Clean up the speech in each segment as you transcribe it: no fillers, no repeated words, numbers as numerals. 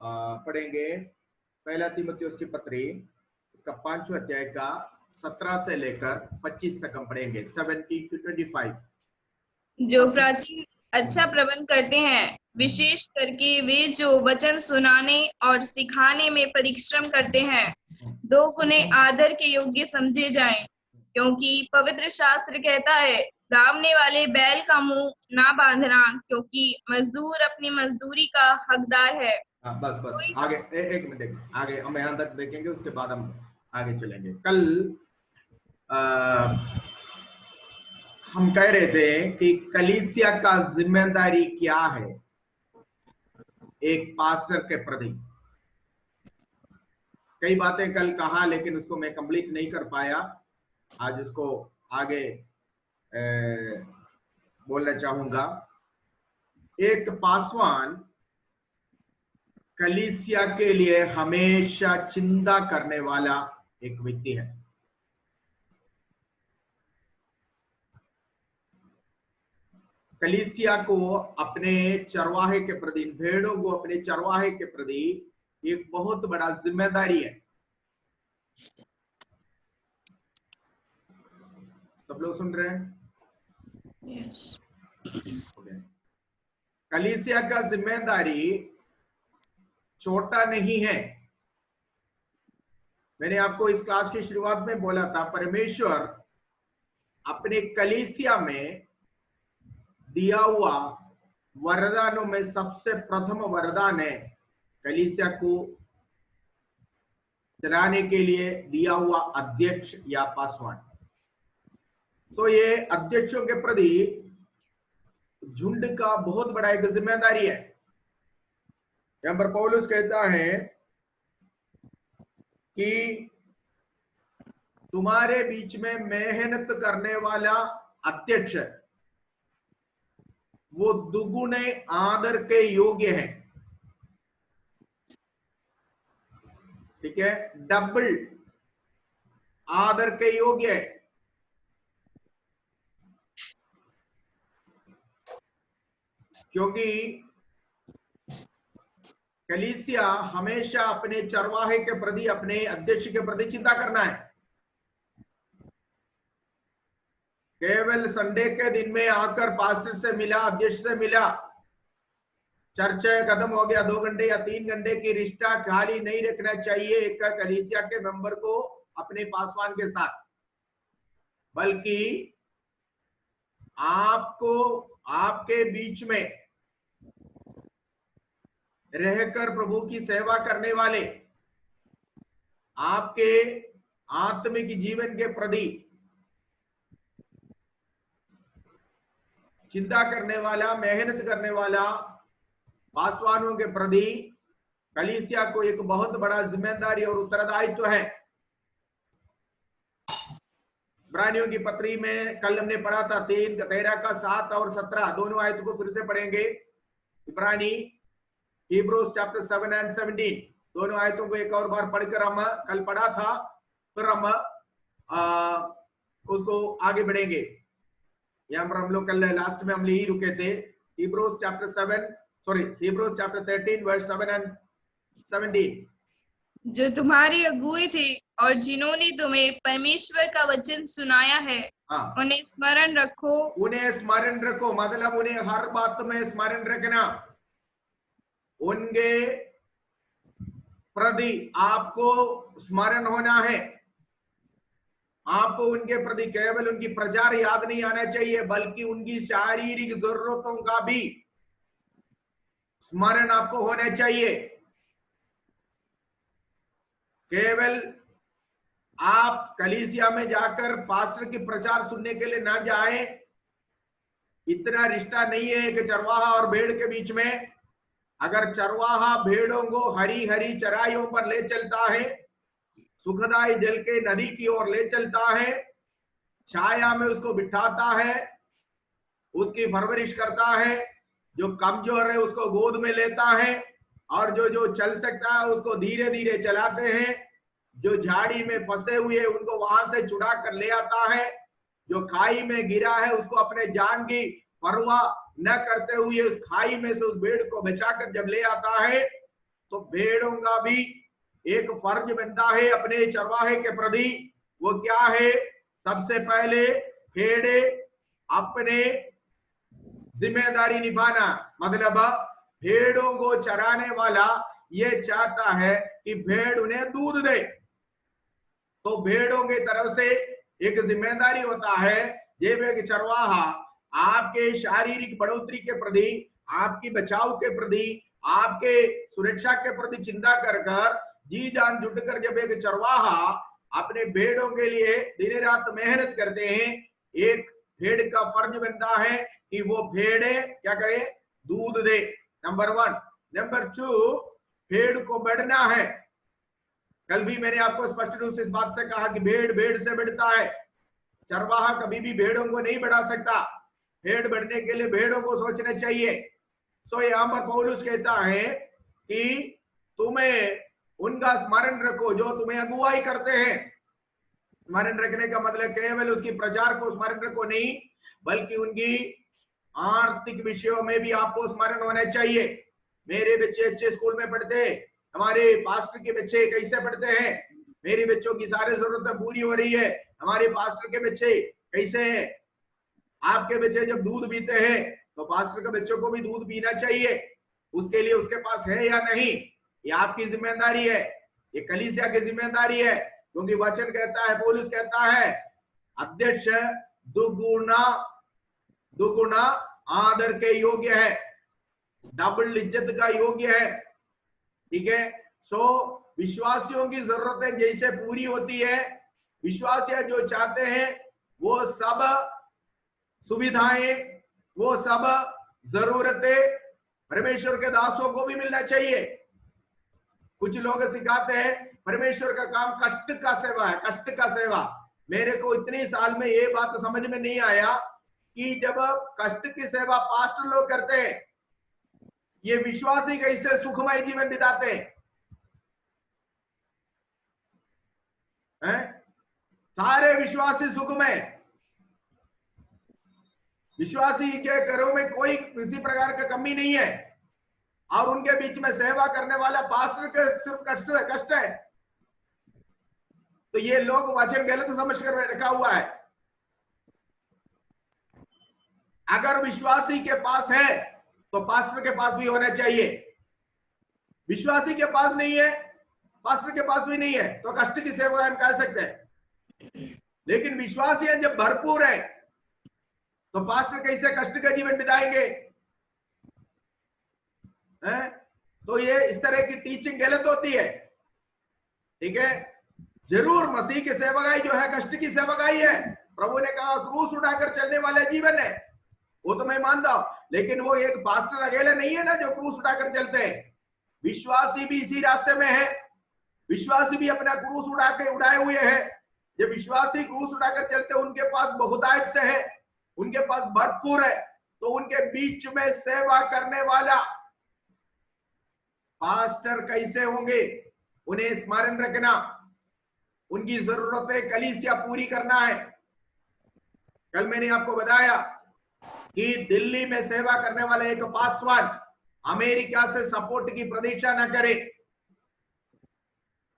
पढ़ेंगे पहला तीमुथियुस की पत्री, उसका 5वां अध्याय का 17 से लेकर 25 तक हम पढ़ेंगे, 17 to 25। जो प्राचीन अच्छा प्रबंध करते हैं, विशेष करके वे जो वचन सुनाने और सिखाने में परिश्रम करते हैं, दो गुने आदर के योग्य समझे जाएं, क्योंकि पवित्र शास्त्र कहता है, दामने वाले बैल का मुंह ना बांधना, क्योंकि मजदूर अपनी मजदूरी का हकदार है। हाँ, बस आगे एक मिनट, आगे हम यहाँ तक देखेंगे, उसके बाद हम आगे चलेंगे। कल हम कह रहे थे कि कलीसिया का जिम्मेदारी क्या है एक पास्टर के प्रति। कई बातें कल कहा, लेकिन उसको मैं कंप्लीट नहीं कर पाया। आज उसको आगे बोलना चाहूंगा। एक पासवान कलीसिया के लिए हमेशा चिंता करने वाला एक व्यक्ति है। कलीसिया को अपने चरवाहे के प्रति, भेड़ों को अपने चरवाहे के प्रति एक बहुत बड़ा जिम्मेदारी है। सब लोग सुन रहे हैं? Yes. कलीसिया का जिम्मेदारी छोटा नहीं है। मैंने आपको इस क्लास की शुरुआत में बोला था, परमेश्वर अपने कलीसिया में दिया हुआ वरदानों में सबसे प्रथम वरदान है कलीसिया को चलाने के लिए दिया हुआ अध्यक्ष या पासवान। तो ये अध्यक्षों के प्रति झुंड का बहुत बड़ा एक जिम्मेदारी है। यहां पर पौलुस कहता है कि तुम्हारे बीच में मेहनत करने वाला अध्यक्ष वो दुगुने आदर के योग्य है। ठीक है, डबल आदर के योग्य है। क्योंकि कलीसिया हमेशा अपने चरवाहे के प्रति, अपने अध्यक्ष के प्रति चिंता करना है। केवल संडे के दिन में आकर पास्टर से मिला, अध्यक्ष से मिला, चर्च खत्म हो गया, 2 घंटे या 3 घंटे की रिश्ता खाली नहीं रखना चाहिए एक कलीसिया के मेंबर को अपने पासवान के साथ, बल्कि आपको आपके बीच में रहकर प्रभु की सेवा करने वाले, आपके आत्मिक जीवन के प्रति चिंता करने वाला, मेहनत करने वाला पासवानों के प्रति कलीसिया को एक बहुत बड़ा जिम्मेदारी और उत्तरदायित्व है। इब्रानियों की पत्री में कल हमने पढ़ा था 13 का 7 और 17 दोनों आयतों को फिर से पढ़ेंगे। इब्रानी, Hebrews chapter 7 and 17 दोनों आयतों को एक और बार पढ़कर हम कल पढ़ा था, फिर हम उसको आगे बढ़ेंगे। यहाँ पर हम लोग कल लास्ट में हम यही रुके थे। Hebrews chapter 13 verse 7 and 17। जो तुम्हारी अगुई थी और जिन्होंने तुम्हें परमेश्वर का वचन सुनाया है, उन्हें स्मरण रखो। उन्हें स्मरण रखो मतलब उन्हें हर बात में स्मरण रखना। उनके प्रति आपको स्मरण होना है। आपको उनके प्रति केवल उनकी प्रचार याद नहीं आना चाहिए, बल्कि उनकी शारीरिक जरूरतों का भी स्मरण आपको होना चाहिए। केवल आप कलीसिया में जाकर पास्टर की प्रचार सुनने के लिए ना जाएं, इतना रिश्ता नहीं है एक चरवाहा और भेड़ के बीच में। अगर चरवाहा भेड़ों को हरी हरी चराइयों पर ले चलता है, सुखदाई जल के नदी की ओर ले चलता है, छाया में उसको बिठाता है, उसकी परवरिश करता है, जो कमजोर है उसको गोद में लेता है, और जो चल सकता है उसको धीरे धीरे चलाते हैं, जो झाड़ी में फंसे हुए उनको वहां से छुड़ा कर ले आता है, जो खाई में गिरा है उसको अपने जान की परवाह न करते हुए उस खाई में से उस भेड़ को बचाकर जब ले आता है, तो भेड़ों का भी एक फर्ज बनता है अपने चरवाहे के प्रति। वो क्या है? सबसे पहले भेड़े अपने जिम्मेदारी निभाना। मतलब भेड़ों को चराने वाला ये चाहता है कि भेड़ उन्हें दूध दे, तो भेड़ों की तरफ से एक जिम्मेदारी होता है। जब एक चरवाहा आपके शारीरिक बढ़ोतरी के प्रति, आपकी बचाव के प्रति, आपके सुरक्षा के प्रति चिंता कर कर जी जान जुट कर जब एक चरवाहा अपने भेड़ों के लिए दिन रात मेहनत करते हैं, एक भेड़ का फर्ज बनता है कि वो भेड़े क्या करे? दूध दे, नंबर 1। नंबर 2, भेड़ को बढ़ना है। कल भी मैंने आपको स्पष्ट रूप से इस बात से कहा कि भेड़ भेड़ से बढ़ता है। चरवाहा कभी भी भेड़ों को नहीं बढ़ा सकता। भेड़ बढ़ने के लिए भेड़ों को सोचना चाहिए। सो यहां पर पौलुस कहता है कि तुम्हें उनका स्मरण रखो जो तुम्हें अगुवाई करते हैं। स्मरण रखने का मतलब केवल उसकी प्रचार को स्मरण रखो नहीं, बल्कि उनकी आर्थिक विषयों में भी आपको स्मरण होना चाहिए। मेरे बच्चे अच्छे स्कूल में पढ़ते, हमारे पास्टर के बच्चे कैसे पढ़ते हैं, मेरे बच्चों की सारी जरूरतें पूरी हो रही है, हमारे पास्टर के बच्चे कैसे हैं। आपके बच्चे जब दूध पीते हैं तो पास्टर के बच्चों को भी दूध पीना चाहिए। उसके लिए उसके पास है या नहीं, ये आपकी जिम्मेदारी है, ये कलीसिया की जिम्मेदारी है। क्योंकि वचन कहता है, पौलुस कहता है, अध्यक्ष दुगुना आदर के योग्य है, डबल इज्जत का योग्य है। ठीक है। सो विश्वासियों की जरूरतें जैसे पूरी होती है, विश्वासी जो चाहते हैं वो सब सुविधाएं, वो सब जरूरतें परमेश्वर के दासों को भी मिलना चाहिए। कुछ लोग सिखाते हैं परमेश्वर का काम कष्ट का सेवा है, कष्ट का सेवा। मेरे को इतनी साल में ये बात समझ में नहीं आया कि जब कष्ट की सेवा पास्टर लोग करते हैं, ये विश्वासी कैसे सुखमय जीवन बिताते हैं? सारे विश्वासी सुखमय, विश्वासी के घरों में कोई किसी प्रकार का कमी नहीं है, और उनके बीच में सेवा करने वाला पास्टर के सिर्फ कष्ट है। तो ये लोग वचन गलत समझ कर रखा हुआ है। अगर विश्वासी के पास है तो पास्टर के पास भी होना चाहिए। विश्वासी के पास नहीं है, पास्टर के पास भी नहीं है, तो कष्ट की सेवा हम कह सकते हैं। लेकिन विश्वासी जब भरपूर है तो पास्टर कैसे कष्ट का जीवन बिताएंगे? तो ये इस तरह की टीचिंग गलत होती है। ठीक है। जरूर मसीह की सेवकाई जो है कष्ट की सेवकाई है। प्रभु ने कहा क्रूस उठाकर चलने वाला जीवन है, वो तो मैं मानता हूं, लेकिन वो एक पास्टर अकेले नहीं है ना जो क्रूस उठाकर चलते हैं। विश्वासी भी इसी रास्ते में है, विश्वासी भी अपना क्रूस उड़ाए हुए है। जब विश्वासी क्रूस उठाकर चलते, उनके पास बहुतायत से है, उनके पास भरपूर है, तो उनके बीच में सेवा करने वाला पास्टर कैसे होंगे? उन्हें स्मरण रखना, उनकी जरूरतें कलीसिया पूरी करना है। कल मैंने आपको बताया कि दिल्ली में सेवा करने वाला एक पासवान अमेरिका से सपोर्ट की प्रतीक्षा न करे,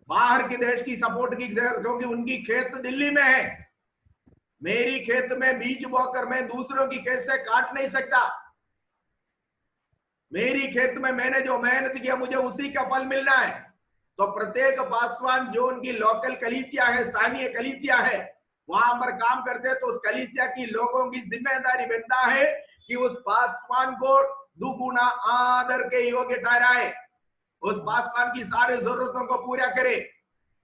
बाहर के देश की सपोर्ट की, क्योंकि उनकी खेत दिल्ली में है। मेरी खेत में बीज बोकर मैं दूसरों की खेत से काट नहीं सकता। मेरी खेत में मैंने जो मेहनत किया मुझे उसी का फल मिलना है। तो प्रत्येक पासवान जो उनकी लोकल कलीसिया है, स्थानीय कलीसिया है, वहां पर काम करते हैं, तो उस कलीसिया की लोगों की जिम्मेदारी बनता है कि उस पासवान को दुगुना आदर के योग्य ठहराए, उस पासवान की सारी जरूरतों को पूरा करे।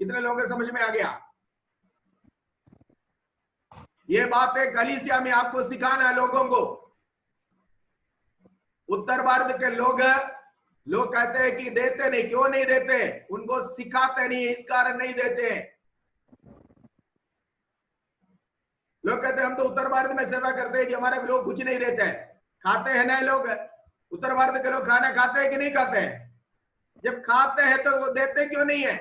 कितने लोगों को समझ में आ गया? ये बातें कलीसिया में आपको सिखाना है लोगों को। उत्तर भारत के लोग कहते हैं कि देते नहीं, क्यों नहीं देते? उनको सिखाते नहीं, इस कारण नहीं देते हैं। लोग कहते हैं हम तो उत्तर भारत में सेवा करते हैं कि हमारे लोग कुछ नहीं देते हैं। खाते हैं ना लोग? उत्तर भारत के लोग खाना खाते हैं कि नहीं खाते हैं? जब खाते हैं तो देते क्यों नहीं है?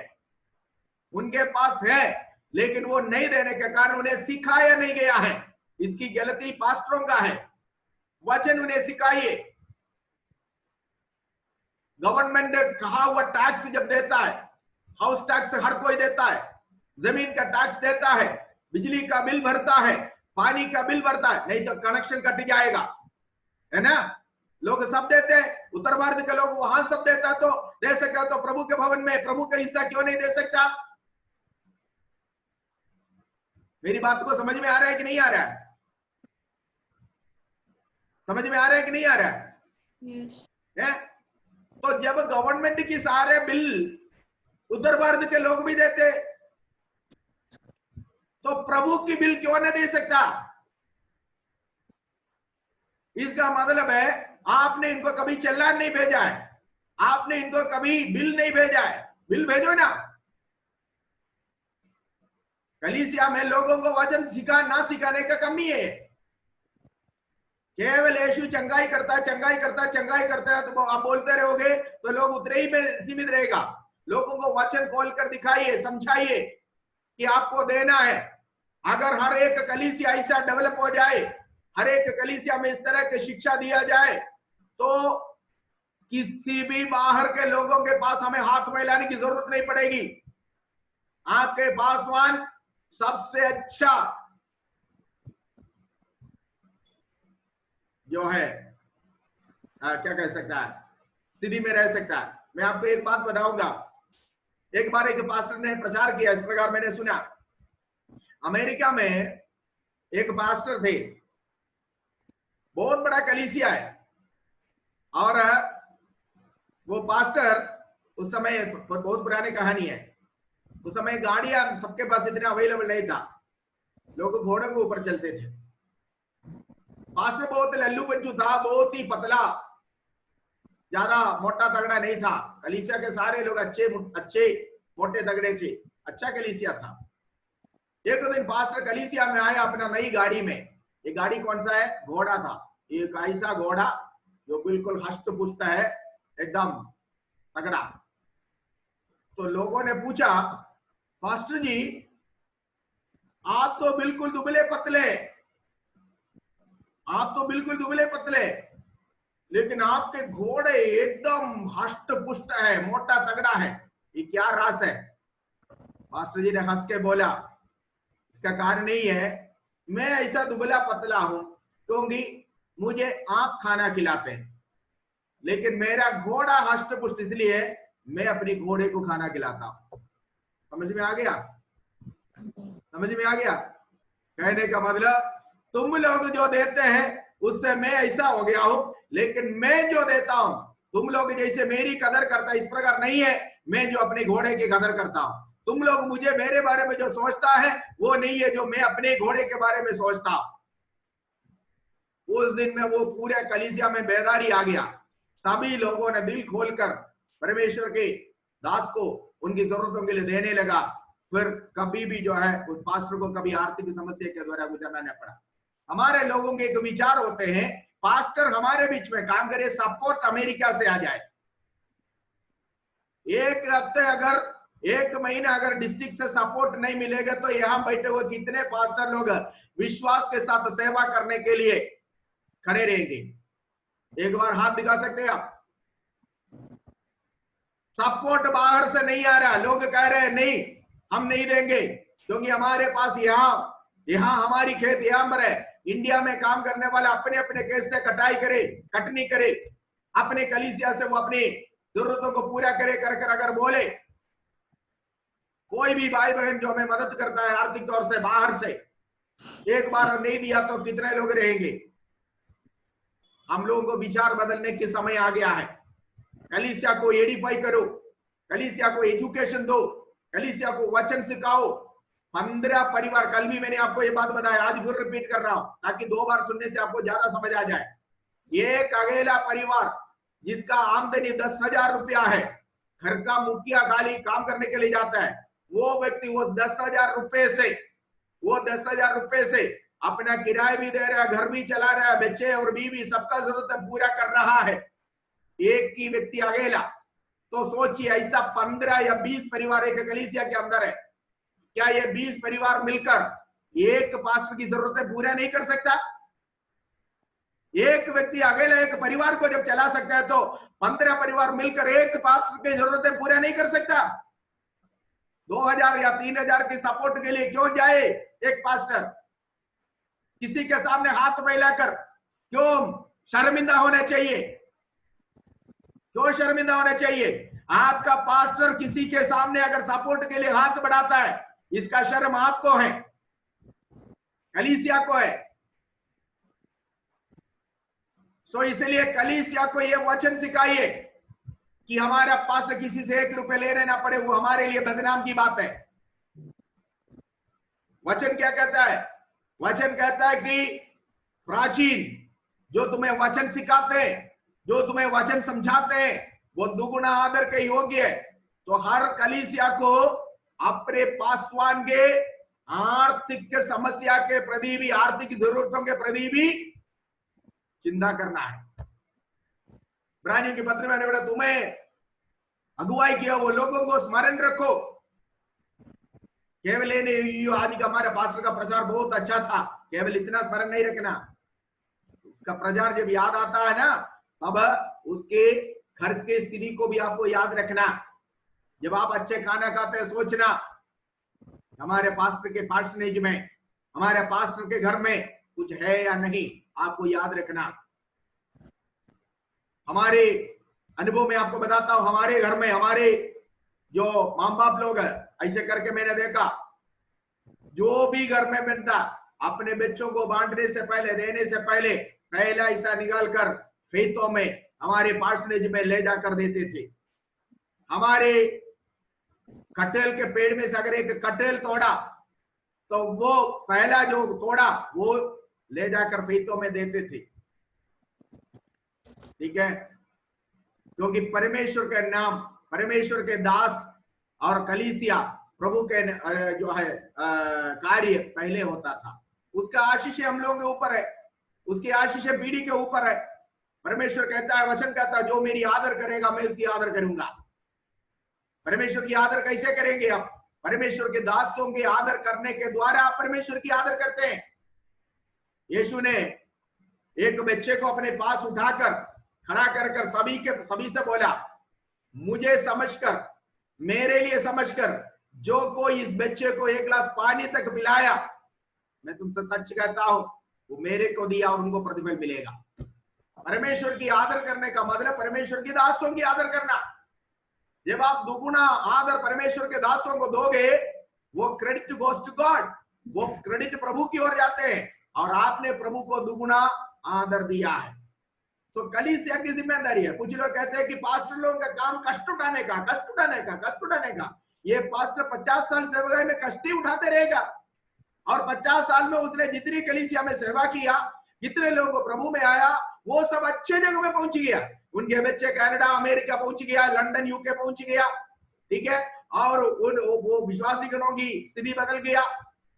उनके पास है, लेकिन वो नहीं देने के कारण उन्हें सिखाया नहीं गया है। इसकी गलती पास्टरों का है। वचन उन्हें सिखाइए, गवर्नमेंट कहा हुआ टैक्स जब देता है, हाउस टैक्स हर कोई देता है, जमीन का टैक्स देता है, बिजली का बिल भरता है, पानी का बिल भरता है, नहीं तो कनेक्शन कट जाएगा, है ना। लोग सब देते हैं, उत्तर भारत के लोग वहां सब देता तो दे सकता, तो प्रभु के भवन में प्रभु का हिस्सा क्यों नहीं दे सकता? मेरी बात को समझ में आ रहा है कि नहीं आ रहा है? समझ में आ रहा है कि नहीं आ रहा है? Yes. है? तो जब गवर्नमेंट की सारे बिल उत्तर भारत के लोग भी देते, तो प्रभु की बिल क्यों न दे सकता? इसका मतलब है आपने इनको कभी चलान नहीं भेजा है, आपने इनको कभी बिल नहीं भेजा है। बिल भेजो ना। कलीसिया में लोगों को वचन ना सिखाने का कमी है। केवल यीशु चंगाई करता है, चंगाई करता है, चंगाई करता है, तो आप बोलते रहोगे तो लोग उतरे ही में सीमित रहेगा। लोगों को वचन खोल कर दिखाइए, समझाइए कि आपको देना है। अगर हर एक कलीसिया ऐसा डेवलप हो जाए, हर एक कलीसिया में इस तरह की शिक्षा दिया जाए, तो किसी भी बाहर के लोगों के पास हमें हाथ मिलाने की जरूरत नहीं पड़ेगी। आपके पासवान सबसे अच्छा जो है क्या कह सकता है, स्थिति में रह सकता है। मैं आपको एक बात बताऊंगा। एक बार एक पास्टर ने प्रचार किया, इस प्रकार मैंने सुना। अमेरिका में एक पास्टर थे, बहुत बड़ा कलीसिया है, और वो पास्टर उस समय, बहुत पुरानी कहानी है, उस समय गाड़ियां सबके पास इतना अवेलेबल नहीं था, लोग घोड़ों के ऊपर चलते थे। पास्टर बहुत लल्लू पंचू था, बहुत ही पतला, ज्यादा मोटा तगड़ा नहीं था। कलीसिया के सारे लोग अच्छे मोटे तगड़े थे, अच्छा कलीसिया था। एक दिन पास्टर कलीसिया में आया अपना नई गाड़ी में। ये गाड़ी कौन सा है? घोड़ा था। एक ऐसा घोड़ा जो बिल्कुल हष्ट पुष्ट है, एकदम तगड़ा। तो लोगों ने पूछा, पास्टर जी आप तो बिल्कुल दुबले पतले, आप तो बिल्कुल दुबले पतले, लेकिन आपके घोड़े एकदम हष्ट पुष्ट है, मोटा तगड़ा है, ये क्या राज है? पास्टर जी ने हंस के बोला, इसका कारण नहीं है मैं ऐसा दुबला पतला हूं क्योंकि मुझे आप खाना खिलाते हैं, लेकिन मेरा घोड़ा हष्ट पुष्ट इसलिए मैं अपनी घोड़े को खाना खिलाता हूं। समझ में आ गया? समझ में आ गया? कहने का मतलब तुम लोग जो देते हैं उससे मैं ऐसा हो गया हूं, लेकिन मैं जो देता हूं तुम लोग जैसे मेरी कदर करता है इस प्रकार नहीं है। मैं जो अपने घोड़े की कदर करता हूं, तुम लोग मुझे मेरे बारे में जो सोचता है वो नहीं है जो मैं अपने घोड़े के बारे में सोचता हूं। उस दिन में वो पूरे कलीसिया में बेदारी आ गया। सभी लोगों ने दिल खोलकर परमेश्वर के दास को उनकी जरूरतों के लिए देने लगा। फिर कभी भी जो है उस पास्टर को कभी आर्थिक समस्या के द्वारा गुजरना नहीं पड़ा। हमारे लोगों के एक विचार होते हैं, पास्टर हमारे बीच में काम करे, सपोर्ट अमेरिका से आ जाए। एक हफ्ते अगर, एक महीना अगर डिस्ट्रिक्ट से सपोर्ट नहीं मिलेगा तो यहां बैठे हुए कितने पास्टर लोग विश्वास के साथ सेवा करने के लिए खड़े रहेंगे? एक बार हाथ दिखा सकते हैं आप? सपोर्ट बाहर से नहीं आ रहा, लोग कह रहे हैं नहीं हम नहीं देंगे क्योंकि हमारे पास यहाँ हमारी खेत यहाँ पर है। इंडिया में काम करने वाले अपने अपने केस से कटाई करे, कटनी करे, अपने कलीसिया से वो अपनी जरूरतों को पूरा करे कर अगर बोले, कोई भी भाई बहन जो हमें मदद करता है आर्थिक तौर से बाहर से, एक बार नहीं दिया तो कितने लोग रहेंगे? हम लोगों को विचार बदलने के समय आ गया है। कलीसिया को एडिफाई करो, कलीसिया को एजुकेशन दो, कलीसिया को वचन सिखाओ। 15 परिवार, कल भी मैंने आपको ये बात बताया, आज फिर रिपीट कर रहा हूं ताकि 2 बार सुनने से आपको ज्यादा समझ आ जाए। एक अकेला परिवार जिसका आमदनी 10,000 रुपया है, घर का मुखिया खाली काम करने के लिए जाता है, वो व्यक्ति वो 10,000 रुपए से अपना किराया भी दे रहा है, घर भी चला रहा है, बच्चे और बीवी सबका जरूरत पूरा कर रहा है, एक ही व्यक्ति अकेला। तो सोचिए ऐसा 15 या 20 परिवार एक कलीसिया के अंदर है, क्या ये 20 परिवार मिलकर एक पास्टर की जरूरतें पूरा नहीं कर सकता? एक व्यक्ति अकेला एक परिवार को जब चला सकता है, तो 15 परिवार मिलकर एक पास्टर की जरूरतें पूरा नहीं कर सकता। 2000 या 3000 की सपोर्ट के लिए क्यों जाए एक पास्टर? किसी के सामने हाथ फैलाकर क्यों शर्मिंदा होना चाहिए? क्यों शर्मिंदा होना चाहिए? आपका पास्टर किसी के सामने अगर सपोर्ट के लिए हाथ बढ़ाता है, इसका शर्म आपको है, कलीसिया को है। सो इसलिए कलीसिया को यह वचन सिखाइए कि हमारा पास्टर किसी से 1 रुपए लेने ना पड़े, वो हमारे लिए बदनाम की बात है। वचन क्या कहता है? वचन कहता है कि प्राचीन जो तुम्हें वचन सिखाते हैं, जो तुम्हें वचन समझाते हैं, वो दुगुना आदर के योग्य है। तो हर कलीसिया को अपने पासवान के आर्थिक समस्या के प्रति भी, आर्थिक जरूरतों के प्रति भी चिंता करना है। इब्रानियों की पत्र में बोला, तुम्हें अगुवाई किया वो लोगों को स्मरण रखो। केवल आज का हमारे पास्टर का प्रचार बहुत अच्छा था, केवल इतना स्मरण नहीं रखना। उसका प्रचार जब याद आता है ना, तब उसके घर के स्थिति को भी आपको याद रखना। जब आप अच्छे खाना खाते हैं, सोचना हमारे पास्टर के पार्सनेज में, हमारे पास्टर के घर में कुछ है या नहीं, आपको याद रखना। हमारे अनुभव में आपको बताता हूं, हमारे घर में हमारे जो माँ बाप लोग है, ऐसे करके मैंने देखा, जो भी घर में बनता अपने बच्चों को बांटने से पहले, देने से पहले पहला हिस्सा निकाल कर फेतों में, हमारे पार्सनेज में ले जाकर देते थे। हमारे कटहल के पेड़ में से अगर एक कटहल तोड़ा, तो वो पहला जो तोड़ा वो ले जाकर फेतों में देते थे। ठीक है, क्योंकि परमेश्वर के नाम, परमेश्वर के दास और कलीसिया, प्रभु के जो है कार्य पहले होता था। उसका आशीष हम लोगों के ऊपर है, उसकी आशीष पीढ़ी के ऊपर है। परमेश्वर कहता है, वचन कहता है, जो मेरी आदर करेगा मैं उसकी आदर करूंगा। परमेश्वर की आदर कैसे करेंगे आप? परमेश्वर के दासों के आदर करने के द्वारा आप परमेश्वर की आदर करते हैं। यीशु ने एक बच्चे को अपने पास उठाकर खड़ा कर सभी से बोला, मुझे समझकर, मेरे लिए समझकर, जो कोई इस बच्चे को 1 गिलास पानी तक पिलाया, मैं तुमसे सच कहता हूं, वो मेरे को दिया और उनको प्रतिफल मिलेगा। परमेश्वर की आदर करने का मतलब परमेश्वर की दासों की आदर करना। जब आप दुगुना आदर परमेश्वर के दासों को दोगे, वो क्रेडिट गोस टू गॉड, वो क्रेडिट प्रभु की ओर जाते हैं, और आपने प्रभु को दुगुना आदर दिया है। तो कलीसिया की जिम्मेदारी है। कुछ लोग कहते हैं कि पास्टर लोगों का काम कष्ट उठाने का, कष्ट उठाने का, कष्ट उठाने का। ये पास्टर 50 साल सेवा में कष्ट ही उठाते रहेगा, और 50 साल में उसने जितनी कलीसिया में सेवा किया, जितने लोग प्रभु में आया, वो सब अच्छे जगह में पहुंच गया। उनके बच्चे कनाडा, अमेरिका पहुंच गया, लंदन, यूके पहुंच गया। ठीक है, और वो विश्वासी जनों की स्थिति बदल गया।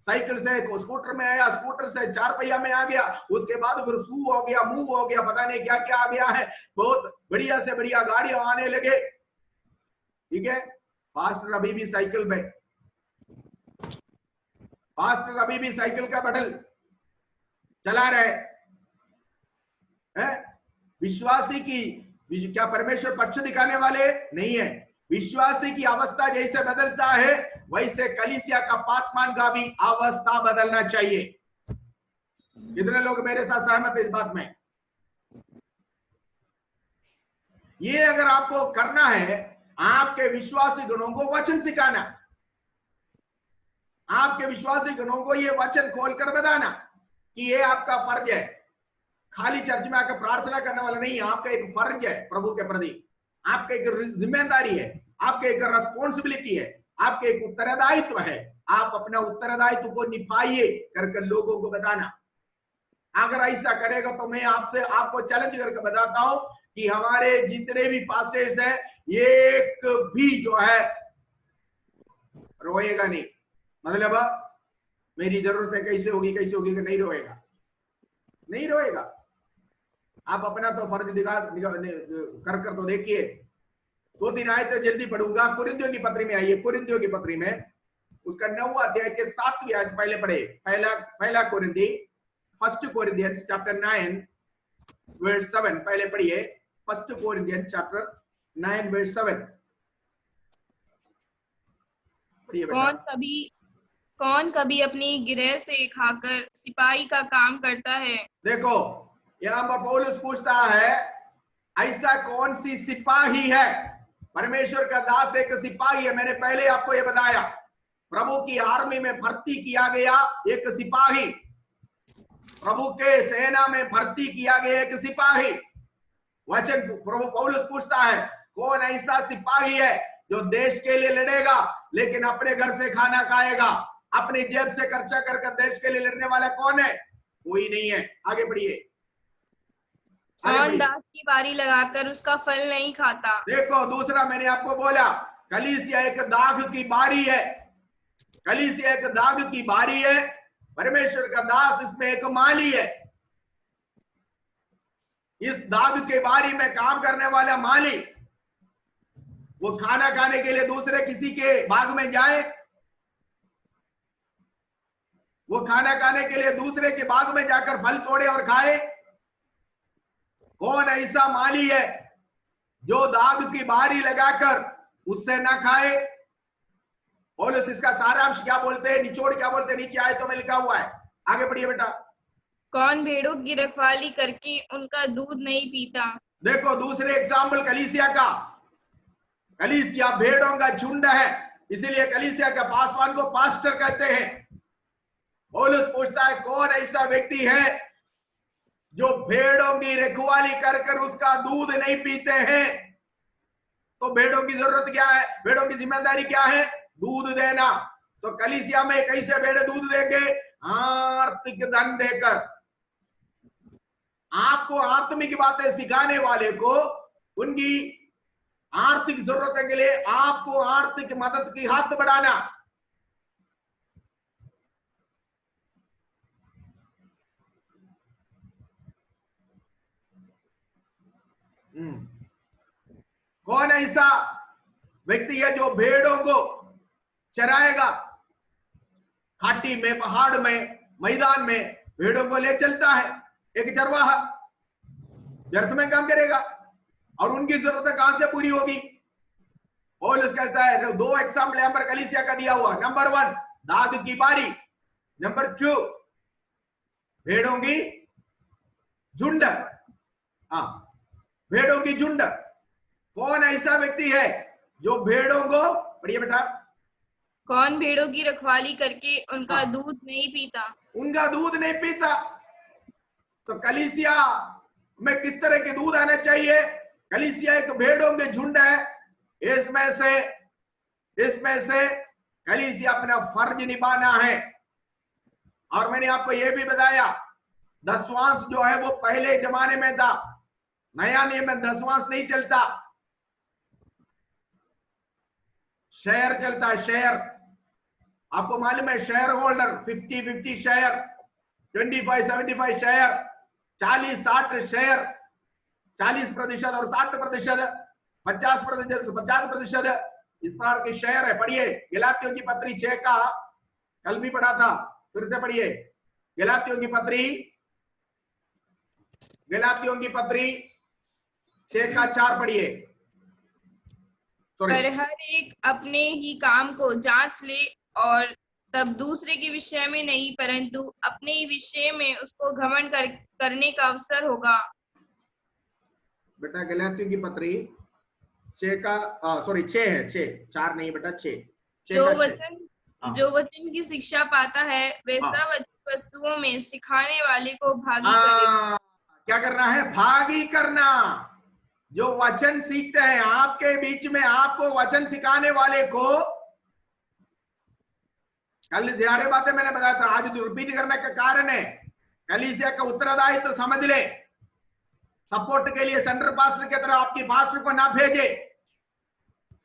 साइकिल से स्कूटर में आया, स्कूटर से 4 पहिया में आ गया, उसके बाद फिर सू हो गया, मूव हो गया, पता नहीं क्या क्या आ गया है। बहुत बढ़िया से बढ़िया गाड़ियां आने लगे। ठीक है, पास्टर अभी भी साइकिल में, पास्टर अभी भी साइकिल का pedal चला रहे हैं। विश्वासी की क्या परमेश्वर पक्ष दिखाने वाले नहीं है। विश्वासी की अवस्था जैसे बदलता है, वैसे कलीसिया का पासमान का भी अवस्था बदलना चाहिए। कितने लोग मेरे साथ सहमत है इस बात में? ये अगर आपको करना है, आपके विश्वासी गणों को वचन सिखाना, आपके विश्वासी गणों को ये वचन खोलकर बताना कि ये आपका फर्ज है। खाली चर्च में आकर प्रार्थना करने वाला नहीं, आपका एक फर्ज है प्रभु के प्रति, आपका एक जिम्मेदारी है, आपके एक रेस्पॉन्सिबिलिटी है, आपके एक उत्तरदायित्व है। आप अपना उत्तरदायित्व को निभाइए करके लोगों को बताना। अगर ऐसा करेगा तो मैं आपको चैलेंज करके बताता हूं कि हमारे जितने भी पास्टर्स हैं, एक भी जो है रोएगा नहीं। मतलब मेरी जरूरत है, कैसे होगी कैसे होगी, नहीं रोएगा, नहीं रोएगा। आप अपना तो फर्ज कर तो देखिए। 2-3 आयत जल्दी पढ़ूंगा। कुरिन्थियों की पत्री में आइए, कुरिन्थियों की पत्री में उसका 9वां अध्याय के 7वीं आयत पहले पढ़े। पहला कुरिन्थी, 1 Corinthians chapter 9 verse 7, पहले पढ़िए 1 Corinthians chapter 9 verse 7, पढ़िए बेटा। कौन कभी अपनी गिरह से खाकर सिपाही का काम करता है? देखो यहाँ पर पौलुस पूछता है ऐसा कौन सी सिपाही है? परमेश्वर का दास एक सिपाही है। मैंने पहले आपको ये बताया, प्रभु की आर्मी में भर्ती किया गया एक सिपाही, प्रभु के सेना में भर्ती किया गया एक सिपाही। वचन प्रभु पौलुस पूछता है कौन ऐसा सिपाही है जो देश के लिए लड़ेगा लेकिन अपने घर से खाना खाएगा, अपनी जेब से खर्चा कर कर देश के लिए लड़ने वाला कौन है? कोई नहीं है। आगे बढ़िए। कौन दाख की बारी लगाकर उसका फल नहीं खाता? देखो दूसरा मैंने आपको बोला, कलीसिया एक दाग की बारी है, कलीसिया एक दाग की बारी है, परमेश्वर का दास इसमें एक माली है। इस दाग के बारी में काम करने वाला माली वो खाना खाने के लिए दूसरे किसी के बाग में जाए, वो खाना खाने के लिए दूसरे के बाग में जाकर फल तोड़े और खाए? कौन ऐसा माली है जो दाग की बारी लगाकर उससे ना खाए? पौलुस इसका सारांश क्या बोलते हैं, निचोड़ क्या बोलते हैं, नीचे आयतों में लिखा हुआ है। आगे बढ़िए बेटा। कौन भेड़ों की रखवाली करके उनका दूध नहीं पीता? देखो दूसरे एग्जाम्पल कलीसिया का, कलीसिया भेड़ों का झुंड है, इसीलिए कलीसिया का पासवान को पास्टर कहते हैं। पौलुस पूछता है कौन ऐसा व्यक्ति है जो भेड़ों की रखवाली कर कर उसका दूध नहीं पीते हैं? तो भेड़ों की जरूरत क्या है, भेड़ों की जिम्मेदारी क्या है? दूध देना। तो कलीसिया में कैसे भेड़े दूध देंगे? आर्थिक धन देकर। आपको आत्मिक बातें सिखाने वाले को उनकी आर्थिक जरूरतों के लिए आपको आर्थिक मदद की हाथ बढ़ाना। कौन ऐसा व्यक्ति है जो भेड़ों को चराएगा? घाटी में, पहाड़ में, मैदान में भेड़ों को ले चलता है एक चरवाहा, व्यर्थ में काम करेगा और उनकी जरूरतें कहां से पूरी होगी? पौलुस कहता है दो एग्जाम्पल यहां पर कलीसिया का दिया हुआ, नंबर 1 दाग की बारी, नंबर 2 भेड़ों की झुंड। हाँ, भेड़ों की झुंड। कौन ऐसा व्यक्ति है जो भेड़ों को, पढ़िए बेटा, कौन भेड़ों की रखवाली करके उनका दूध नहीं पीता? उनका दूध नहीं पीता। तो कलीसिया में किस तरह के दूध आना चाहिए? कलीसिया एक भेड़ों के झुंड है, इसमें से कलीसिया अपना फर्ज निभाना है। और मैंने आपको यह भी बताया दशवांश जो है वो पहले जमाने में था, नया नियम में दशवांश नहीं चलता, शेयर चलता है। शेयर आपको मालूम है, share holder 50-50 share, 25-75 share, 40-60 share, 40% और 60%, 50% 50%, इस प्रकार के शेयर है। पढ़िए गलातियों की पत्री 6 का, कल भी पढ़ा था, फिर से पढ़िए गलातियों की पत्री 6 का 4 पढ़िए। पर हर एक अपने ही काम को जांच ले और तब दूसरे के विषय में नहीं परंतु अपने ही विषय में उसको घमंड करने का अवसर होगा। बेटा गलातियों की पत्री 6 का 6 है, 6 4 नहीं बेटा 6 जो वचन की शिक्षा पाता है वैसा वस्तुओं में सिखाने वाले को भागी करे। क्या करना है? भागी करना। जो वचन सीखते हैं आपके बीच में, आपको वचन सिखाने वाले को, कल सारे बातें मैंने बताया था, आज रिपीट करने का कारण है कलीसिया का उत्तरदायित्व तो समझ ले। सपोर्ट के लिए सेंट्रल पास्टर की तरह आपकी पास्टर को ना भेजे,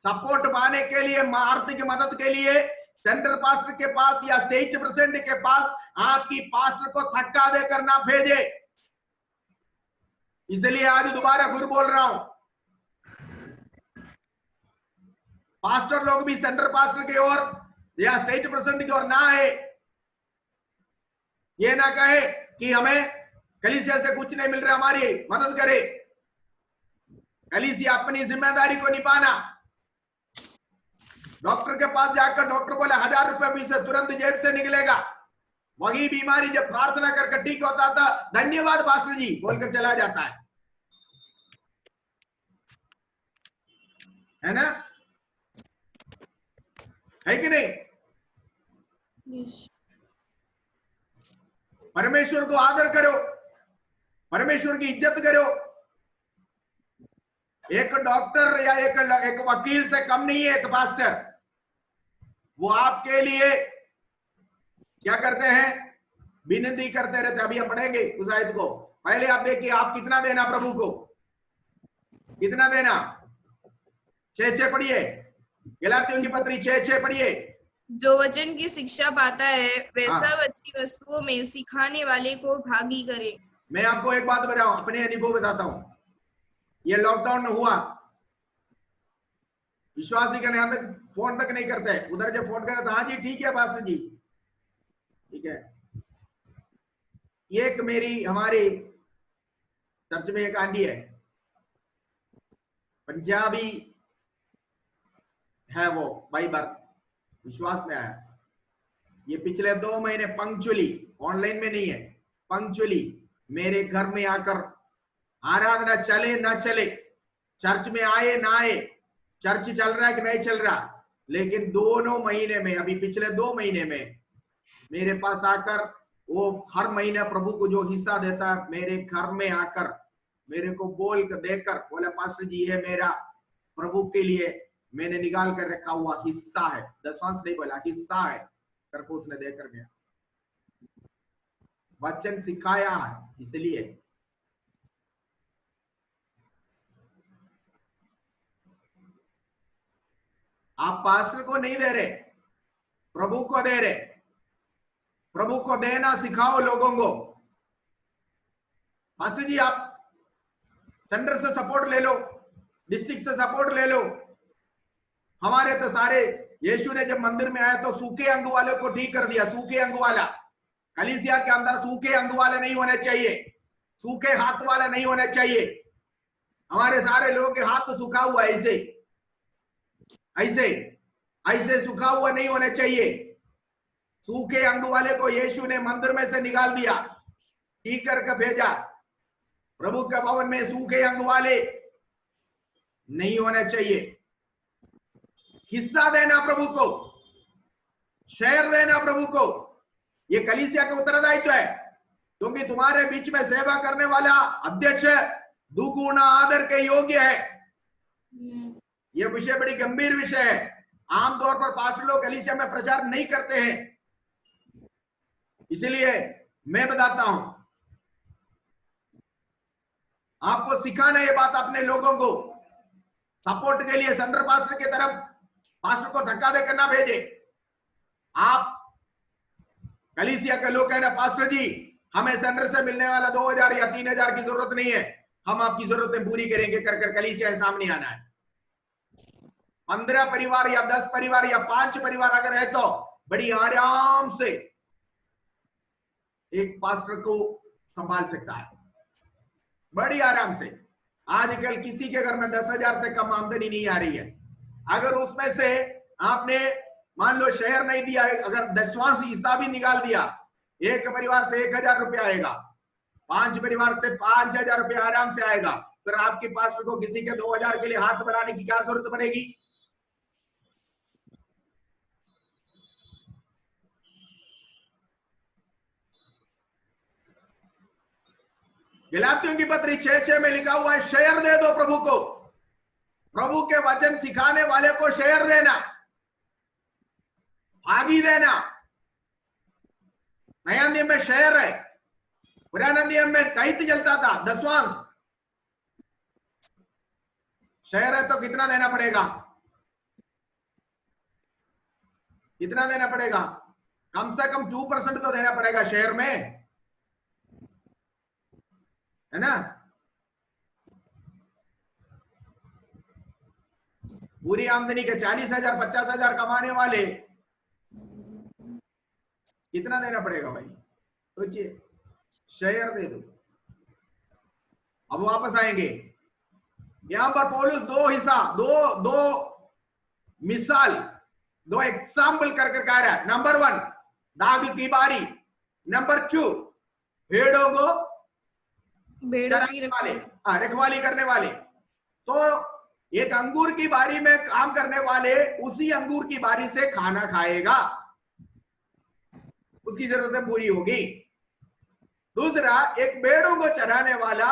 सपोर्ट पाने के लिए, आर्थिक मदद के लिए सेंट्रल पास्टर के पास या स्टेट प्रेसिडेंट के पास आपकी पास्टर को धक्का देकर ना भेजे। इसलिए आज दोबारा फिर बोल रहा हूं, पास्टर लोग भी सेंट्रल पास्टर की ओर या स्टेट प्रेसिडेंट की ओर ना आए। ये ना कहे कि हमें कलीसिया से कुछ नहीं मिल रहा, हमारी मदद करे। कलीसिया अपनी जिम्मेदारी को निभाना। डॉक्टर के पास जाकर डॉक्टर बोले 1000 रुपए फीस है, तुरंत जेब से निकलेगा। वही बीमारी जब प्रार्थना करके ठीक होता था, धन्यवाद पास्टर जी बोलकर चला जाता है ना? है कि नहीं? परमेश्वर को आदर करो, परमेश्वर की इज्जत करो। एक डॉक्टर या एक वकील से कम नहीं है एक पास्टर। वो आपके लिए क्या करते हैं? विनती करते रहते। अभी हम पढ़ेंगे उस आयत को। पहले आप देखिए आप कितना देना प्रभु को, कितना देना। 6:6 पढ़िए, गलातियों की पत्री 6:6 पढ़िए। जो वचन की शिक्षा पाता है वह सब अच्छी वस्तुओं में सिखाने वाले को भागी करे। मैं आपको एक बात बताऊं, अपने अनुभव बताता हूं। ये लॉकडाउन में हुआ, विश्वासी का यहाँ तक फोन तक नहीं करते। उधर जब फोन करे तो हाँ जी ठीक है पास्टर जी, ठीक है। एक मेरी हमारी चर्च में एक आंटी है, पंजाबी है, वो बाई बर्थ विश्वास में आया। ये पिछले 2 महीने पंक्चुअली, ऑनलाइन में नहीं है, पंक्चुअली मेरे घर में आकर आराधना चले ना चले, चर्च में आए ना आए, चर्च चल रहा है कि नहीं चल रहा, लेकिन दोनों महीने में, अभी पिछले 2 महीने में मेरे पास आकर, वो हर महीने प्रभु को जो हिस्सा देता है, मेरे घर में आकर मेरे को बोल कर देकर बोला पास्टर जी ये मेरा प्रभु के लिए मैंने निकाल कर रखा हुआ हिस्सा है, दशवांश नहीं बोला, हिस्सा है करके उसने देकर गया। वचन सिखाया है, इसलिए आप पास्टर को नहीं दे रहे, प्रभु को दे रहे। प्रभु को देना सिखाओ लोगों को। पास्टर जी आप सेंटर से सपोर्ट ले लो, डिस्ट्रिक्ट से सपोर्ट ले लो। हमारे तो सारे, यीशु ने जब मंदिर में आया तो सूखे अंग वाले को ठीक कर दिया। सूखे अंग वाला, कलीसिया के अंदर सूखे अंग वाले नहीं होने चाहिए, सूखे हाथ वाले नहीं होने चाहिए। हमारे सारे लोगों के हाथ तो सूखा हुआ है, ऐसे ऐसे ऐसे सूखा हुआ नहीं होने चाहिए। सूखे अंग वाले को यीशु ने मंदिर में से निकाल दिया, ठीक करके भेजा। प्रभु के भवन में सूखे अंग वाले नहीं होने चाहिए। हिस्सा देना प्रभु को, शेयर देना प्रभु को, ये कलीसिया का उत्तरदायित्व है। क्योंकि तुम्हारे बीच में सेवा करने वाला अध्यक्ष दुगुना आदर के योग्य है। ये विषय बड़ी गंभीर विषय है। आमतौर पर पास्टर लोग कलीसिया में प्रचार नहीं करते हैं, इसलिए मैं बताता हूं, आपको सिखाना ये बात अपने लोगों को। सपोर्ट के लिए सेंटर पास्टर की तरफ पास्टर को धक्का देकर ना भेजे। आप कलीसिया के लोग कहना पास्टर जी हमें सेंटर से मिलने वाला 2000 या 3000 की जरूरत नहीं है, हम आपकी जरूरतें पूरी करेंगे कर कलीसिया के सामने आना है। 15 परिवार या 10 परिवार या 5 परिवार अगर है तो बड़ी आराम से एक पास्टर को संभाल सकता है, बड़ी आराम से। आजकल किसी के घर में 10,000 से कम आमदनी नहीं आ रही है। अगर उसमें से आपने मान लो शेयर नहीं दिया, अगर दशवांश हिस्सा भी निकाल दिया, एक परिवार से 1000 रुपया आएगा, 5 परिवार से 5000 रुपया आराम से आएगा। फिर आपके पास्टर को किसी के 2000 के लिए हाथ बढ़ाने की क्या जरूरत पड़ेगी? गलातियों की पत्री 6:6 में लिखा हुआ है, शेयर दे दो प्रभु को। प्रभु के वचन सिखाने वाले को शेयर देना, भागी देना। नया नियम में शेयर है, पुराना नियम में टाइट चलता था, दशवांश। शेयर है तो कितना देना पड़ेगा? कितना देना पड़ेगा? कम से कम 2% तो देना पड़ेगा शेयर में, है ना? पूरी आमदनी के 40,000 50,000 कमाने वाले कितना देना पड़ेगा भाई? सोचिए, शेयर दे दो। अब वापस आएंगे। यहां पर पौलुस दो हिस्सा, दो मिसाल, दो एग्जाम्पल करके कह रहा है। नंबर 1 दाग की बारी, नंबर 2 भेड़ों को भेड़ों की चराने वाले, रखवाली करने वाले। तो एक अंगूर की बारी में काम करने वाले उसी अंगूर की बारी से खाना खाएगा, उसकी जरूरतें पूरी होगी। दूसरा, एक भेड़ों को चराने वाला,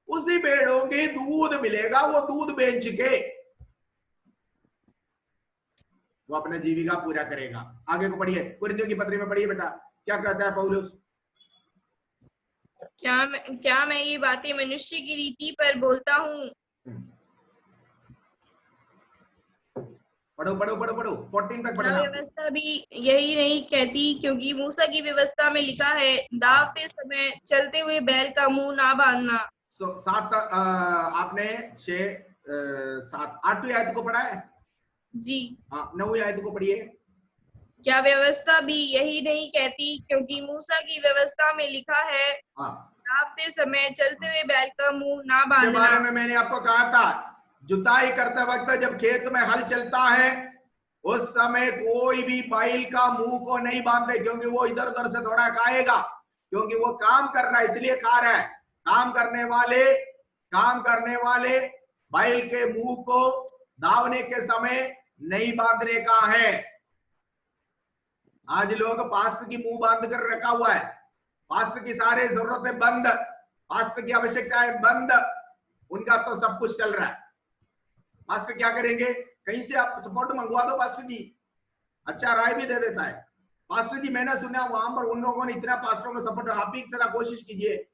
उसी भेड़ों की दूध मिलेगा, वो दूध बेच के वो अपना जीविका पूरा करेगा। आगे को पढ़िए, कुरिन्थियों की पत्री में पढ़िए बेटा, क्या कहता है पौलुस। क्या मैं ये बातें मनुष्य की रीति पर बोलता हूँ? पढ़ो पढ़ो पढ़ो पढ़ो, 14 तक क्या पढ़ना। व्यवस्था भी यही नहीं कहती? क्योंकि मूसा की व्यवस्था में लिखा है, दावते समय चलते हुए बैल का मुंह ना बांधना। सात आपने 6 7 8वीं आयत को पढ़ा है जी। हाँ, 9वीं आयत को पढ़िए। क्या व्यवस्था भी यही नहीं कहती? क्योंकि मूसा की व्यवस्था में लिखा है, हाँ, दावते समय चलते हुए बैल का मुंह ना इसके बांधना। बारे में मैंने आपको कहा था, जुताई करते वक्त जब खेत में हल चलता है उस समय कोई भी बैल का मुंह को नहीं बांधते, क्योंकि वो इधर उधर से थोड़ा खाएगा, क्योंकि वो काम कर रहा है, इसलिए खा रहा है। काम करने वाले बैल के मुंह को दावने के समय नहीं बांधने का है। आज लोग पास्टर की मुंह बांध कर रखा हुआ है, पास्टर की सारे जरूरतें बंद, पास्टर की आवश्यकताएं बंद, उनका तो सब कुछ चल रहा है। पास्टर क्या करेंगे? कहीं से आप सपोर्ट मंगवा दो, पास्टर जी अच्छा राय भी दे देता है। पास्टर जी मैंने सुना वहां पर उन लोगों ने इतना पास्टरों को सपोर्ट, आप भी थोड़ा कोशिश कीजिए।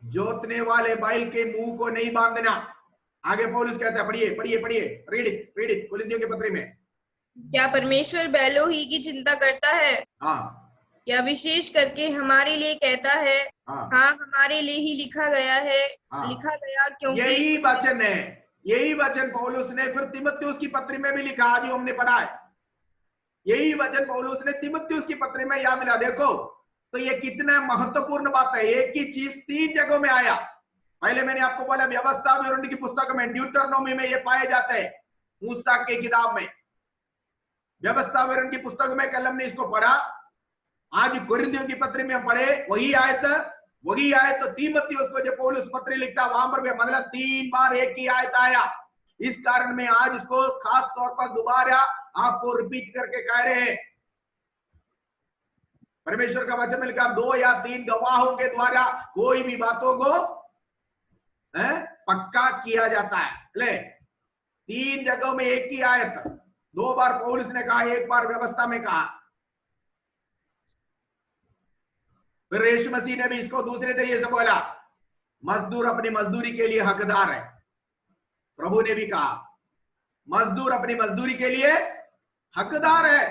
जोतने वाले बैल के मुंह को नहीं बांधना। आगे पौलुस कहता है, पढ़िए पढ़िए पढ़िए, रीड इट कुरिन्थियों की पत्री में। क्या परमेश्वर बैलों ही की चिंता करता है? हाँ, या विशेष करके हमारे लिए कहता है? हाँ, हमारे लिए ही लिखा गया है। लिखा गया क्योंकि यही वचन है, यही वचन पौलुस ने फिर तीमुथियुस की पत्री में भी लिखा, जो हमने पढ़ा है। यही वचन पौलुस ने तीमुथियुस की पत्री में याद मिला। देखो तो ये कितना महत्वपूर्ण बात है, एक ही चीज 3 जगहों में आया। पहले मैंने आपको बोला व्यवस्था विवरण की पुस्तक में, ड्यूटरनोमी में ये पाए जाते हैं, मूसा की किताब में, व्यवस्था विवरण की पुस्तक में कल हमने इसको पढ़ा। आज कुरिन्थियों की पत्री में पढ़े वही आयत तो तीमुथियुस को जो पौलुस पत्री लिखता वहां पर भी मतलब 3 बार एक ही आयत आया। इस कारण में आज इसको खास तौर पर दोबारा आपको रिपीट करके कह रहे हैं। परमेश्वर का वचन में लिखा 2 या 3 गवाहों के द्वारा कोई भी बातों को पक्का किया जाता है। ले 3 जगहों में एक ही आयत, 2 बार पौलुस ने कहा, 1 बार व्यवस्था में कहा। फिर यीशु मसीह ने भी इसको दूसरे तरीके से बोला, मजदूर अपनी मजदूरी के लिए हकदार है। प्रभु ने भी कहा मजदूर अपनी मजदूरी के लिए हकदार है।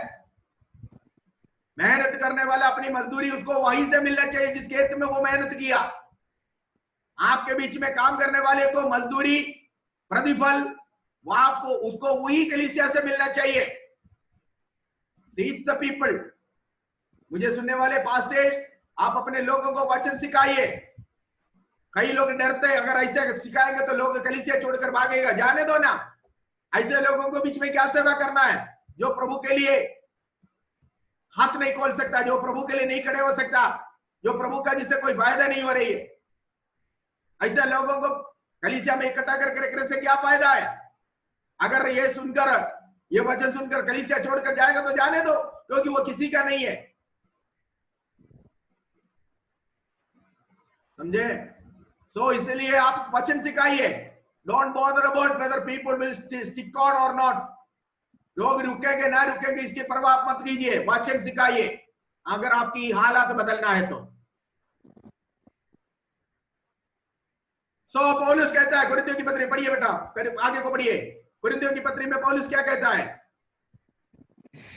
मेहनत करने वाला अपनी मजदूरी उसको वहीं से मिलना चाहिए जिस खेत में वो मेहनत किया। आपके बीच में काम करने वाले को मजदूरी, प्रतिफल वो आपको उसको वही कलीसिया से मिलना चाहिए। Teach the people. मुझे सुनने वाले पास्टर्स, आप अपने लोगों को वचन सिखाइए। कई लोग डरते, अगर ऐसे सिखाएंगे तो लोग कलीसिया छोड़कर भागेगा। जाने दो ना, ऐसे लोगों को बीच में क्या सेवा करना है? जो प्रभु के लिए हाथ नहीं खोल सकता, जो प्रभु के लिए नहीं खड़े हो सकता, जो प्रभु का जिससे कोई फायदा नहीं हो रही है, ऐसे लोगों को कलीसिया में इकट्ठा करके रखने से क्या फायदा है? अगर ये सुनकर, ये वचन सुनकर कलीसिया छोड़कर जाएगा तो जाने दो, क्योंकि वो किसी का नहीं है। समझे? सो इसलिए आप वचन सिखाइए। Don't bother about whether people will stick on और नॉट। लोग रुकेंगे ना रुकेंगे इसकी परवाह मत कीजिए, वचन सिखाइए अगर आपकी हालात बदलना है तो। सो पौलुस कहता है, कुरिन्थियों की पत्री पढ़िए बेटा, आगे को पढ़िए। कुरिन्थियों की पत्री में पौलुस क्या कहता है?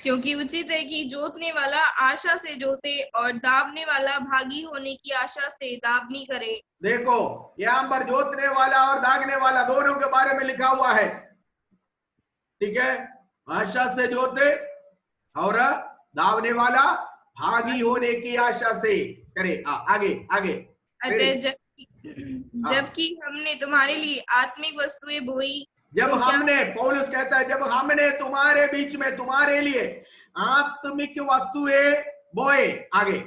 क्योंकि उचित है कि जोतने वाला आशा से जोते और दावने वाला भागी होने की आशा से दावनी करे। देखो यहां पर जोतने वाला और दागने वाला दोनों के बारे में लिखा हुआ है, ठीक है? आशा से जोते और दावने वाला भागी होने की आशा से करे। आगे आगे। अतः जबकि हमने तुम्हारे लिए आत्मिक वस्तुएं बोई, जब तो क्या हमने, पौलुस कहता है, जब हमने तुम्हारे बीच में तुम्हारे लिए आत्मिक वस्तुएं बोए। आगे।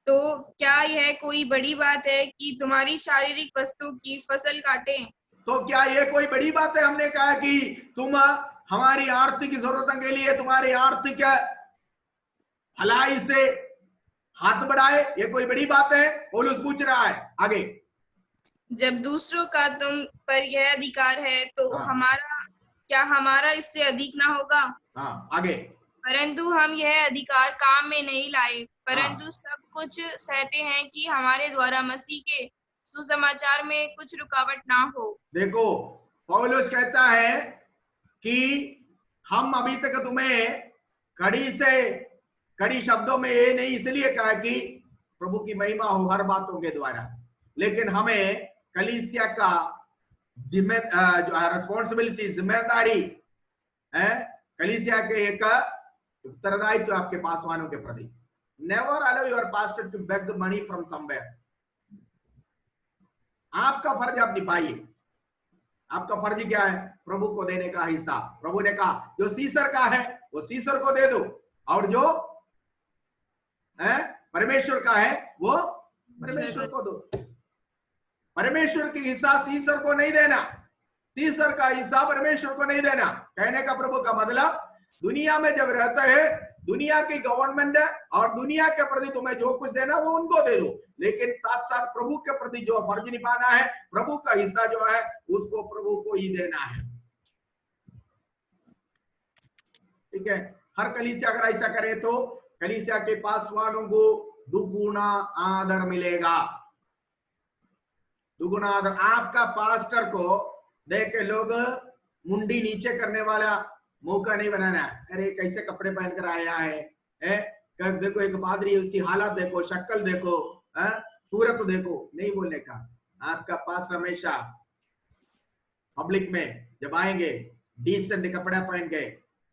तो क्या यह कोई बड़ी बात है कि तुम्हारी शारीरिक वस्तु की फसल काटें? तो क्या ये कोई बड़ी बात है? हमने कहा कि तुम हमारी आर्थिक जरूरतों के लिए तुम्हारी आर्थिक भलाई से हाथ बढ़ाए, ये कोई बड़ी बात है? पौलुस पूछ रहा है। आगे। जब दूसरों का तुम पर यह अधिकार है, तो हमारा इससे अधिक ना होगा? आगे। परंतु हम यह अधिकार काम में नहीं लाए, परंतु सब कुछ सहते हैं कि हमारे द्वारा मसीह के सुसमाचार में कुछ रुकावट ना हो। देखो, पौलुस कहता है कि हम अभी तक तुम्हें कड़ी शब्दों में ये नहीं इसलिए कहा कि प्रभु की महिमा हो हर बातों के द्वारा, लेकिन हमें कलीसिया का जो रिस्पॉन्सिबिलिटी, जिम्मेदारी है, कलीसिया के एक उत्तरदायित्व आपके पासवानों के प्रति। Never allow your pastor to beg the money from somewhere. आपका फर्ज आप निभाइए। आपका फर्ज क्या है? प्रभु को देने का हिस्सा। प्रभु ने कहा जो सीसर का है वो सीसर को दे दो, और जो है परमेश्वर का है वो परमेश्वर को दो। परमेश्वर की हिस्सा सीसर को नहीं देना, सीसर का हिस्सा परमेश्वर को नहीं देना। कहने का प्रभु का मतलब, दुनिया में जब रहते हैं, दुनिया की गवर्नमेंट है और दुनिया के प्रति तुम्हें जो कुछ देना वो उनको दे दो, लेकिन साथ साथ प्रभु के प्रति जो फर्ज निभाना है, प्रभु का हिस्सा जो है उसको प्रभु को ही देना है। ठीक है? हर कलीसिया अगर ऐसा करे तो कलीसिया के पासवानों को दुगुना आदर मिलेगा। दुगुना आदर। आपका पास्टर को देख के लोग मुंडी नीचे करने वाला मौका नहीं बनाना। अरे कैसे कपड़े पहन कर आया है, देखो एक पादरी, उसकी हालत देखो, शक्ल देखो, सूरत देखो, नहीं बोलने का। आपका पास्टर हमेशा पब्लिक में जब आएंगे डिसेंट कपड़ा पहन के,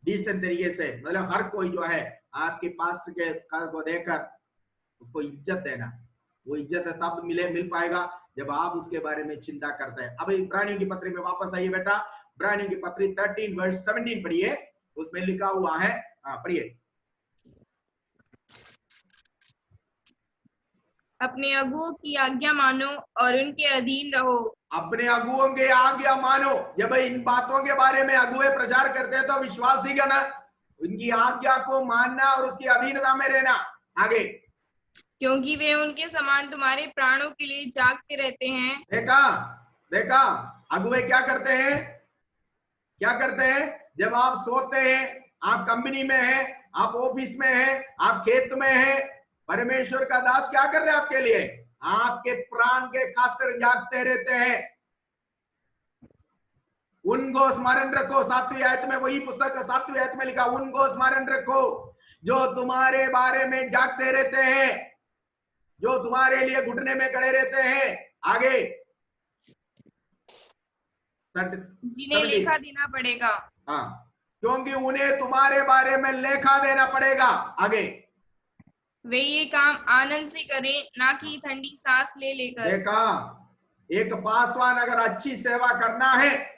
डिसेंट तरीके से, मतलब हर कोई जो है आपके पास्टर के को देकर उसको इज्जत देना। वो इज्जत तब मिल पाएगा जब आप उसके बारे में चिंता करते हैं। अब इब्रानियों की पत्री में वापस आइए बेटा। इब्रानियों की पत्री 13 वर्ष 17 पढ़िए, उसमें लिखा हुआ है। पढ़िए। अपने अगुओं की आज्ञा मानो और उनके अधीन रहो। अपने अगुओं के आज्ञा मानो। जब इन बातों के बारे में अगुए प्रचार करते हैं तो विश्वासी गण उनकी आज्ञा को मानना और उसकी अधीनता में रहना। आगे। क्योंकि वे उनके समान तुम्हारे प्राणों के लिए जागते रहते हैं। देखा अगुए क्या करते हैं? क्या करते हैं? जब आप सोते हैं, आप कंपनी में हैं, आप ऑफिस में हैं, आप खेत में हैं, परमेश्वर का दास क्या कर रहे हैं आपके लिए? आपके प्राण के खातिर जागते रहते हैं। उनको स्मरण रखो। 7वीं आयत में, वही पुस्तक 7वीं आयत में लिखा, उनको स्मरण रखो जो तुम्हारे बारे में जागते रहते हैं, जो तुम्हारे लिए घुटने में खड़े रहते हैं। आगे। जिन्हें लेखा देना पड़ेगा। क्योंकि उन्हें तुम्हारे बारे में लेखा देना पड़ेगा। आगे। वे ये काम आनंद से करें, ना कि ठंडी सांस ले लेकर। देखा, एक पासवान अगर अच्छी सेवा करना है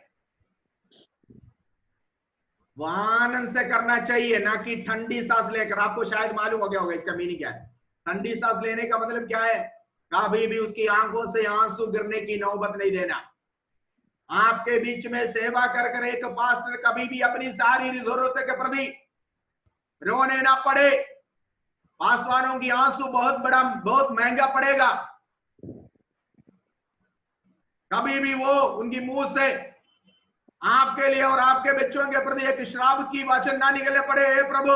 वो आनंद से करना चाहिए, ना कि ठंडी सांस लेकर। आपको शायद मालूम हो गया होगा इसका मीनिंग क्या है। ठंडी सांस लेने का मतलब क्या है? कभी भी उसकी आंखों से आंसू गिरने की नौबत नहीं देना। आपके बीच में सेवा कर एक पास्टर कभी भी अपनी सारी जरूरतों के प्रति रोने ना पड़े। पासवानों की आंसू बहुत महंगा पड़ेगा। कभी भी वो उनकी मुंह से आपके लिए और आपके बच्चों के प्रति एक श्राप की वचन ना निकलने पड़े। हे प्रभु,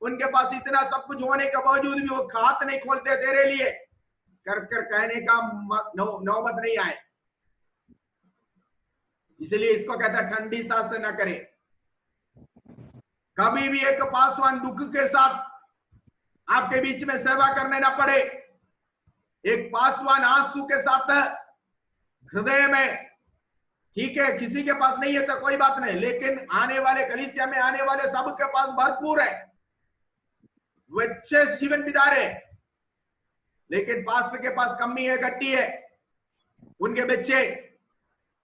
उनके पास इतना सब कुछ होने के बावजूद भी वो खात नहीं खोलते तेरे लिए, कर कहने का नौबत नहीं आए। इसलिए इसको कहता है ठंडी सांस से ना करे। कभी भी एक पासवान दुख के साथ आपके बीच में सेवा करने ना पड़े। एक पासवान आंसू के साथ हृदय में, ठीक है किसी के पास नहीं है तो कोई बात नहीं, लेकिन आने वाले कलीसिया में आने वाले सबके पास भरपूर है। वो अच्छे जीवन बिता रहे, लेकिन पास्टर के पास कमी है, गट्टी है, उनके बच्चे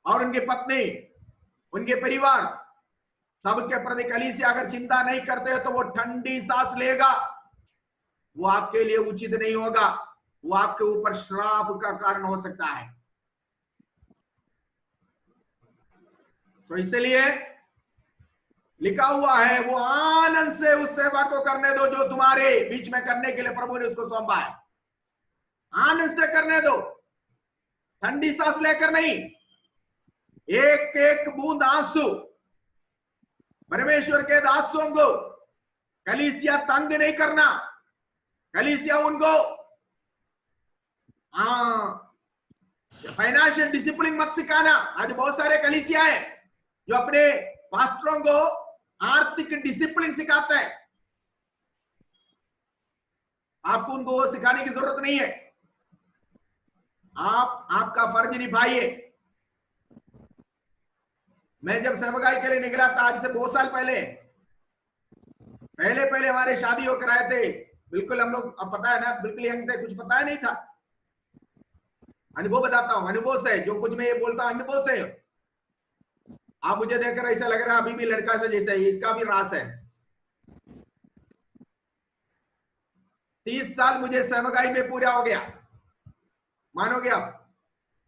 और उनकी पत्नी, उनके परिवार सबके प्रति कलीसिया अगर चिंता नहीं करते तो वो ठंडी सांस लेगा, वो आपके लिए उचित नहीं होगा, वो आपके ऊपर श्राप का कारण हो सकता है। तो इसलिए लिखा हुआ है, वो आनंद से उस सेवा को करने दो जो तुम्हारे बीच में करने के लिए प्रभु ने उसको सौंपा है। आनंद से करने दो, ठंडी सांस लेकर नहीं। एक एक बूंद आंसू, परमेश्वर के दासों को कलीसिया तंग नहीं करना, कलीसिया उनको फाइनेंशियल डिसिप्लिन मत सिखाना। आज बहुत सारे कलीसिया है जो अपने पास्टरों को आर्थिक डिसिप्लिन सिखाते हैं, आपको उनको वो सिखाने की जरूरत नहीं है। आप आपका फर्ज निभाइए। मैं जब सेवकाई के लिए निकला था आज से 2 साल पहले पहले हमारे शादी होकर आए थे, बिल्कुल हम लोग, अब पता है ना, बिल्कुल यंग थे, कुछ पता नहीं था। अनुभव बताता हूं, अनुभव से जो कुछ मैं ये बोलता हूं अनुभव से। आप मुझे देखकर ऐसा लग रहा है अभी भी लड़का से जैसा है, इसका भी रास है। 30 साल मुझे सेवकाई में पूरा हो गया, मानोगे आप?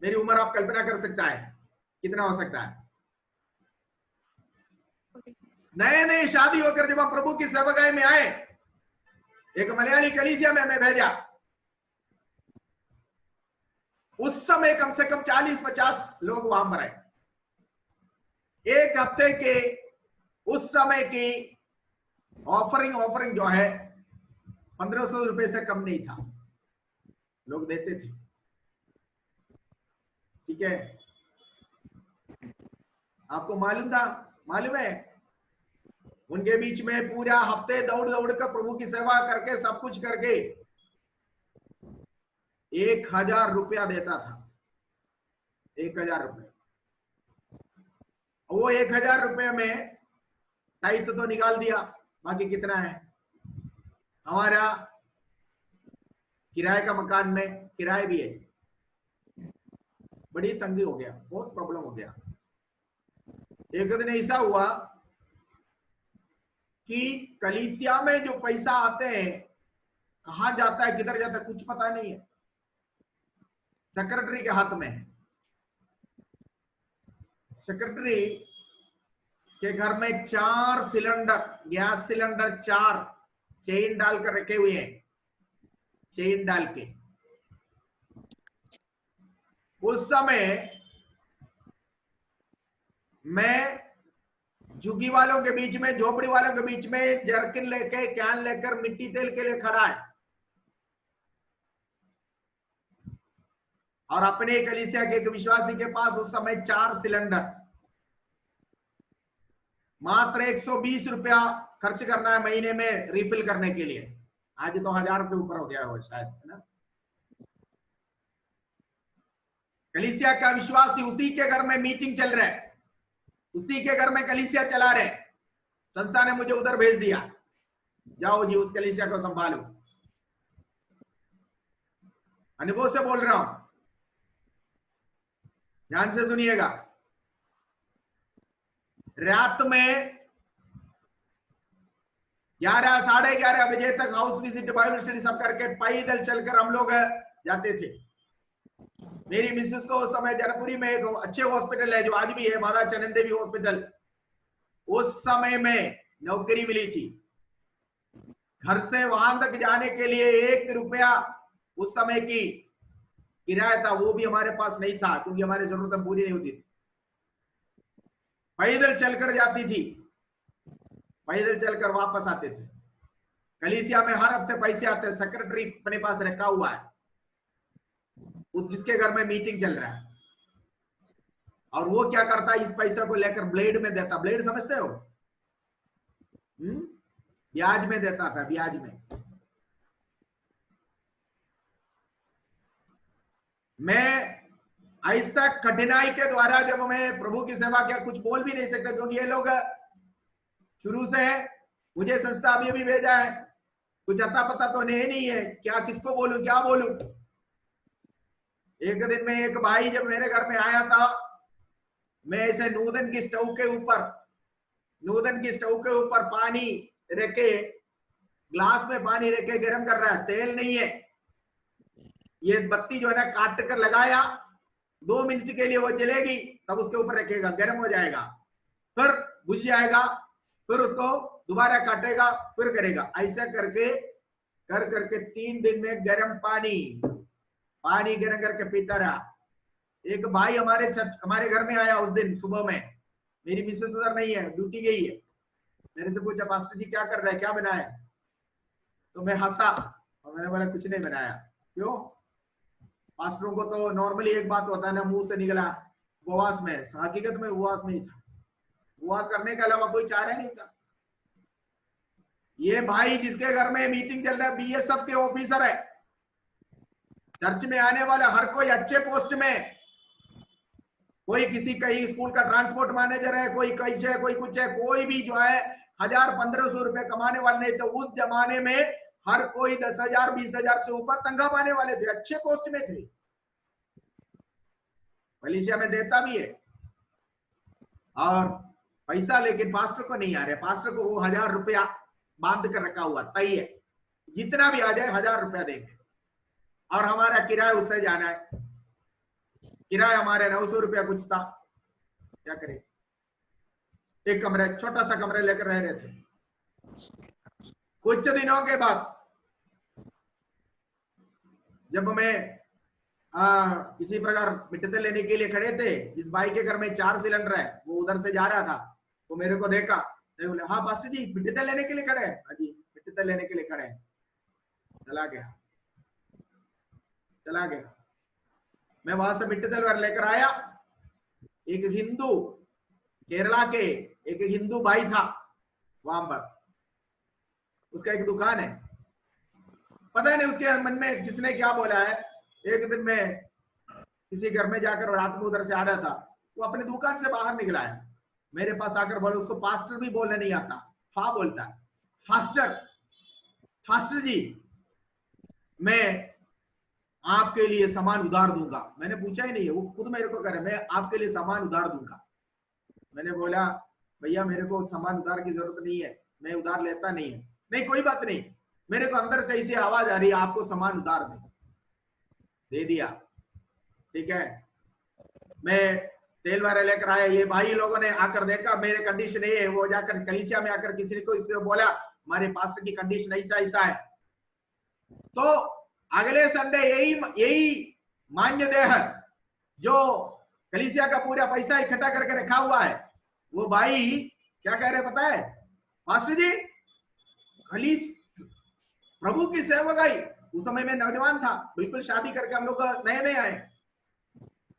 मेरी उम्र आप कल्पना कर सकता है कितना हो सकता है। नए नए शादी होकर जब हम प्रभु की सेवकाई में आए, एक मलयाली कलीसिया में मैं भेजा, उस समय कम से कम 40-50 लोग वहां पर आए। एक हफ्ते के उस समय की ऑफरिंग जो है 1500 रुपए से कम नहीं था, लोग देते थे। ठीक है, आपको मालूम है उनके बीच में पूरा हफ्ते दौड़ दौड़ कर प्रभु की सेवा करके सब कुछ करके 1000 रुपया देता था। 1000 रुपये। वो 1000 रुपये में टाइट तो निकाल दिया, बाकी कितना है? हमारा किराए का मकान में किराए भी है, बड़ी तंगी हो गया, बहुत प्रॉब्लम हो गया। एक दिन ऐसा हुआ कि कलीसिया में जो पैसा आते हैं कहां जाता है, किधर जाता है, कुछ पता नहीं है। सेक्रेटरी के हाथ में है। सेक्रेटरी के घर में 4 सिलेंडर, गैस सिलेंडर 4 चेन डालकर रखे हुए हैं, चेन डाल के। उस समय मैं झुग्गी वालों के बीच में, झोपड़ी वालों के बीच में जर्किन लेके, कैन लेकर मिट्टी तेल के लिए खड़ा है, और अपने कलीसिया के एक विश्वासी के पास उस समय 4 सिलेंडर, मात्र 120 रुपया खर्च करना है महीने में रिफिल करने के लिए। आज तो 1000 रुपये ऊपर हो गया हो शायद, है ना। कलीसिया का विश्वासी, उसी के घर में मीटिंग चल रहा है, उसी के घर में कलीसिया चला रहे। संस्था ने मुझे उधर भेज दिया, जाओ जी उस कलीसिया को संभालो। अनुभव से बोल रहा हूं, ध्यान से सुनिएगा। रात में 11, 11:30 बजे तक हाउस विजिट, बाइबल स्टडी सब करके पैदल चलकर हम लोग जाते थे। मेरी मिसेस को उस समय जनकपुरी में एक अच्छे हॉस्पिटल है जो आज भी है, माता चनन देवी हॉस्पिटल, उस समय में नौकरी मिली थी। घर से वहां तक जाने के लिए 1 रुपया उस समय की किराया था, वो भी हमारे पास नहीं था क्योंकि हमारी जरूरतें पूरी नहीं होती थी। पैदल चलकर जाती थी, पैदल चलकर वापस आते थे। कलीसिया में हर हफ्ते पैसे आते हैं, सेक्रेटरी अपने पास रखा हुआ है, जिसके घर में मीटिंग चल रहा है, और वो क्या करता है, इस पैसे को लेकर ब्लेड में देता। ब्लेड समझते हो? ब्याज में देता था, ब्याज में। मैं ऐसा कठिनाई के द्वारा जब मैं प्रभु की सेवा किया, कुछ बोल भी नहीं सकता क्योंकि ये लोग शुरू से है, मुझे संस्था अभी भेजा है, कुछ अता पता तो नहीं है, क्या किसको बोलूं क्या बोलूं। एक दिन में एक भाई जब मेरे घर में आया था, मैं ऐसे नूदन की स्टोव के ऊपर पानी रखे, ग्लास में पानी रखे गर्म कर रहा है, तेल नहीं है। ये बत्ती जो है ना काट कर लगाया, 2 मिनट के लिए वो जलेगी, तब उसके ऊपर रखेगा, गर्म हो जाएगा, फिर बुझ जाएगा, फिर उसको दोबारा काटेगा, फिर करेगा, ऐसा करके कर करके 3 दिन में गर्म पानी गर्म करके पीता रहा। एक भाई हमारे घर में आया उस दिन सुबह में, मेरी मिसेस उधर नहीं है, ड्यूटी गई है, मेरे से पूछा पास्टर जी क्या कर रहा है, क्या बनाया? तो मैं हंसा और मैंने बोला कुछ नहीं बनाया। क्यों? पास्टरों को तो नॉर्मली एक बात होता है ना, मुंह से निकला उपवास में, हकीकत में उपवास में ही था, उपवास करने के अलावा कोई चारा नहीं था। ये भाई जिसके घर में मीटिंग चल रहा है, बीएसएफ के ऑफिसर है, चर्च में आने वाला हर कोई अच्छे पोस्ट में, कोई किसी कहीं स्कूल का ट्रांसपोर्ट मैनेजर है, कोई कहीं है, कोई कुछ है, कोई भी जो है 1000-1500 रुपए कमाने वाले नहीं। तो उस जमाने में हर कोई 10,000-20,000 से ऊपर तनख्वाह पाने वाले थे, अच्छे पोस्ट में थे, मलेशिया में देता भी है और पैसा, लेकिन पास्टर को नहीं आ रहा। पास्टर को वो 1000 रुपया बांध कर रखा हुआ तय है, जितना भी आ जाए 1000 रुपया देंगे, और हमारा किराया उससे जाना है, किराया हमारे 900 रुपया कुछ था, क्या करें। एक कमरे, छोटा सा कमरे लेकर रह रहे थे। कुछ दिनों के बाद जब मैं किसी प्रकार मिट्टी लेने के लिए खड़े थे, जिस भाई के घर में 4 सिलेंडर है, वो उधर से जा रहा था, वो मेरे को देखा, तो बोले हाँ पास्टर जी मिट्टी लेने के लिए खड़े हैं? हाँ जी मिट्टी लेने के लिए खड़े हैं। चला गया। मैं वहां से मिट्टी तेल लेकर आया। एक हिंदू, केरला के एक हिंदू भाई था वहां पर, उसका एक दुकान है, पता नहीं उसके मन में किसने क्या बोला है। एक दिन में किसी घर में जाकर रात में उधर से आ रहा था, वो अपनी दुकान से बाहर निकला है, मेरे पास आकर बोला, उसको पास्टर भी बोलने नहीं आता, फा बोलता है, फास्टर जी मैं आपके लिए सामान उधार दूंगा। मैंने पूछा ही नहीं है, वो खुद मेरे को कह रहे मैं आपके लिए सामान उधार दूंगा। मैंने बोला भैया मेरे को सामान उधार की जरूरत नहीं है, मैं उधार लेता नहीं है। नहीं कोई बात नहीं, मेरे को अंदर से ऐसी आवाज आ रही है आपको सामान उधार दे दिया, ठीक है। मैं तेल वाले लेकर आया, ये भाई लोगों ने आकर देखा मेरे कंडीशन ये है, वो जाकर कलीसिया में आकर किसी ने कोई बोला हमारे पास्टर की कंडीशन ऐसा है। तो अगले संडे यही मान्य देह जो कलीसिया का पूरा पैसा इकट्ठा करके रखा हुआ है, वो भाई क्या कह रहे पता है, पास्टर जी प्रभु की सेवकाई, उस समय में नौजवान था, बिल्कुल शादी करके हम लोग नए आए,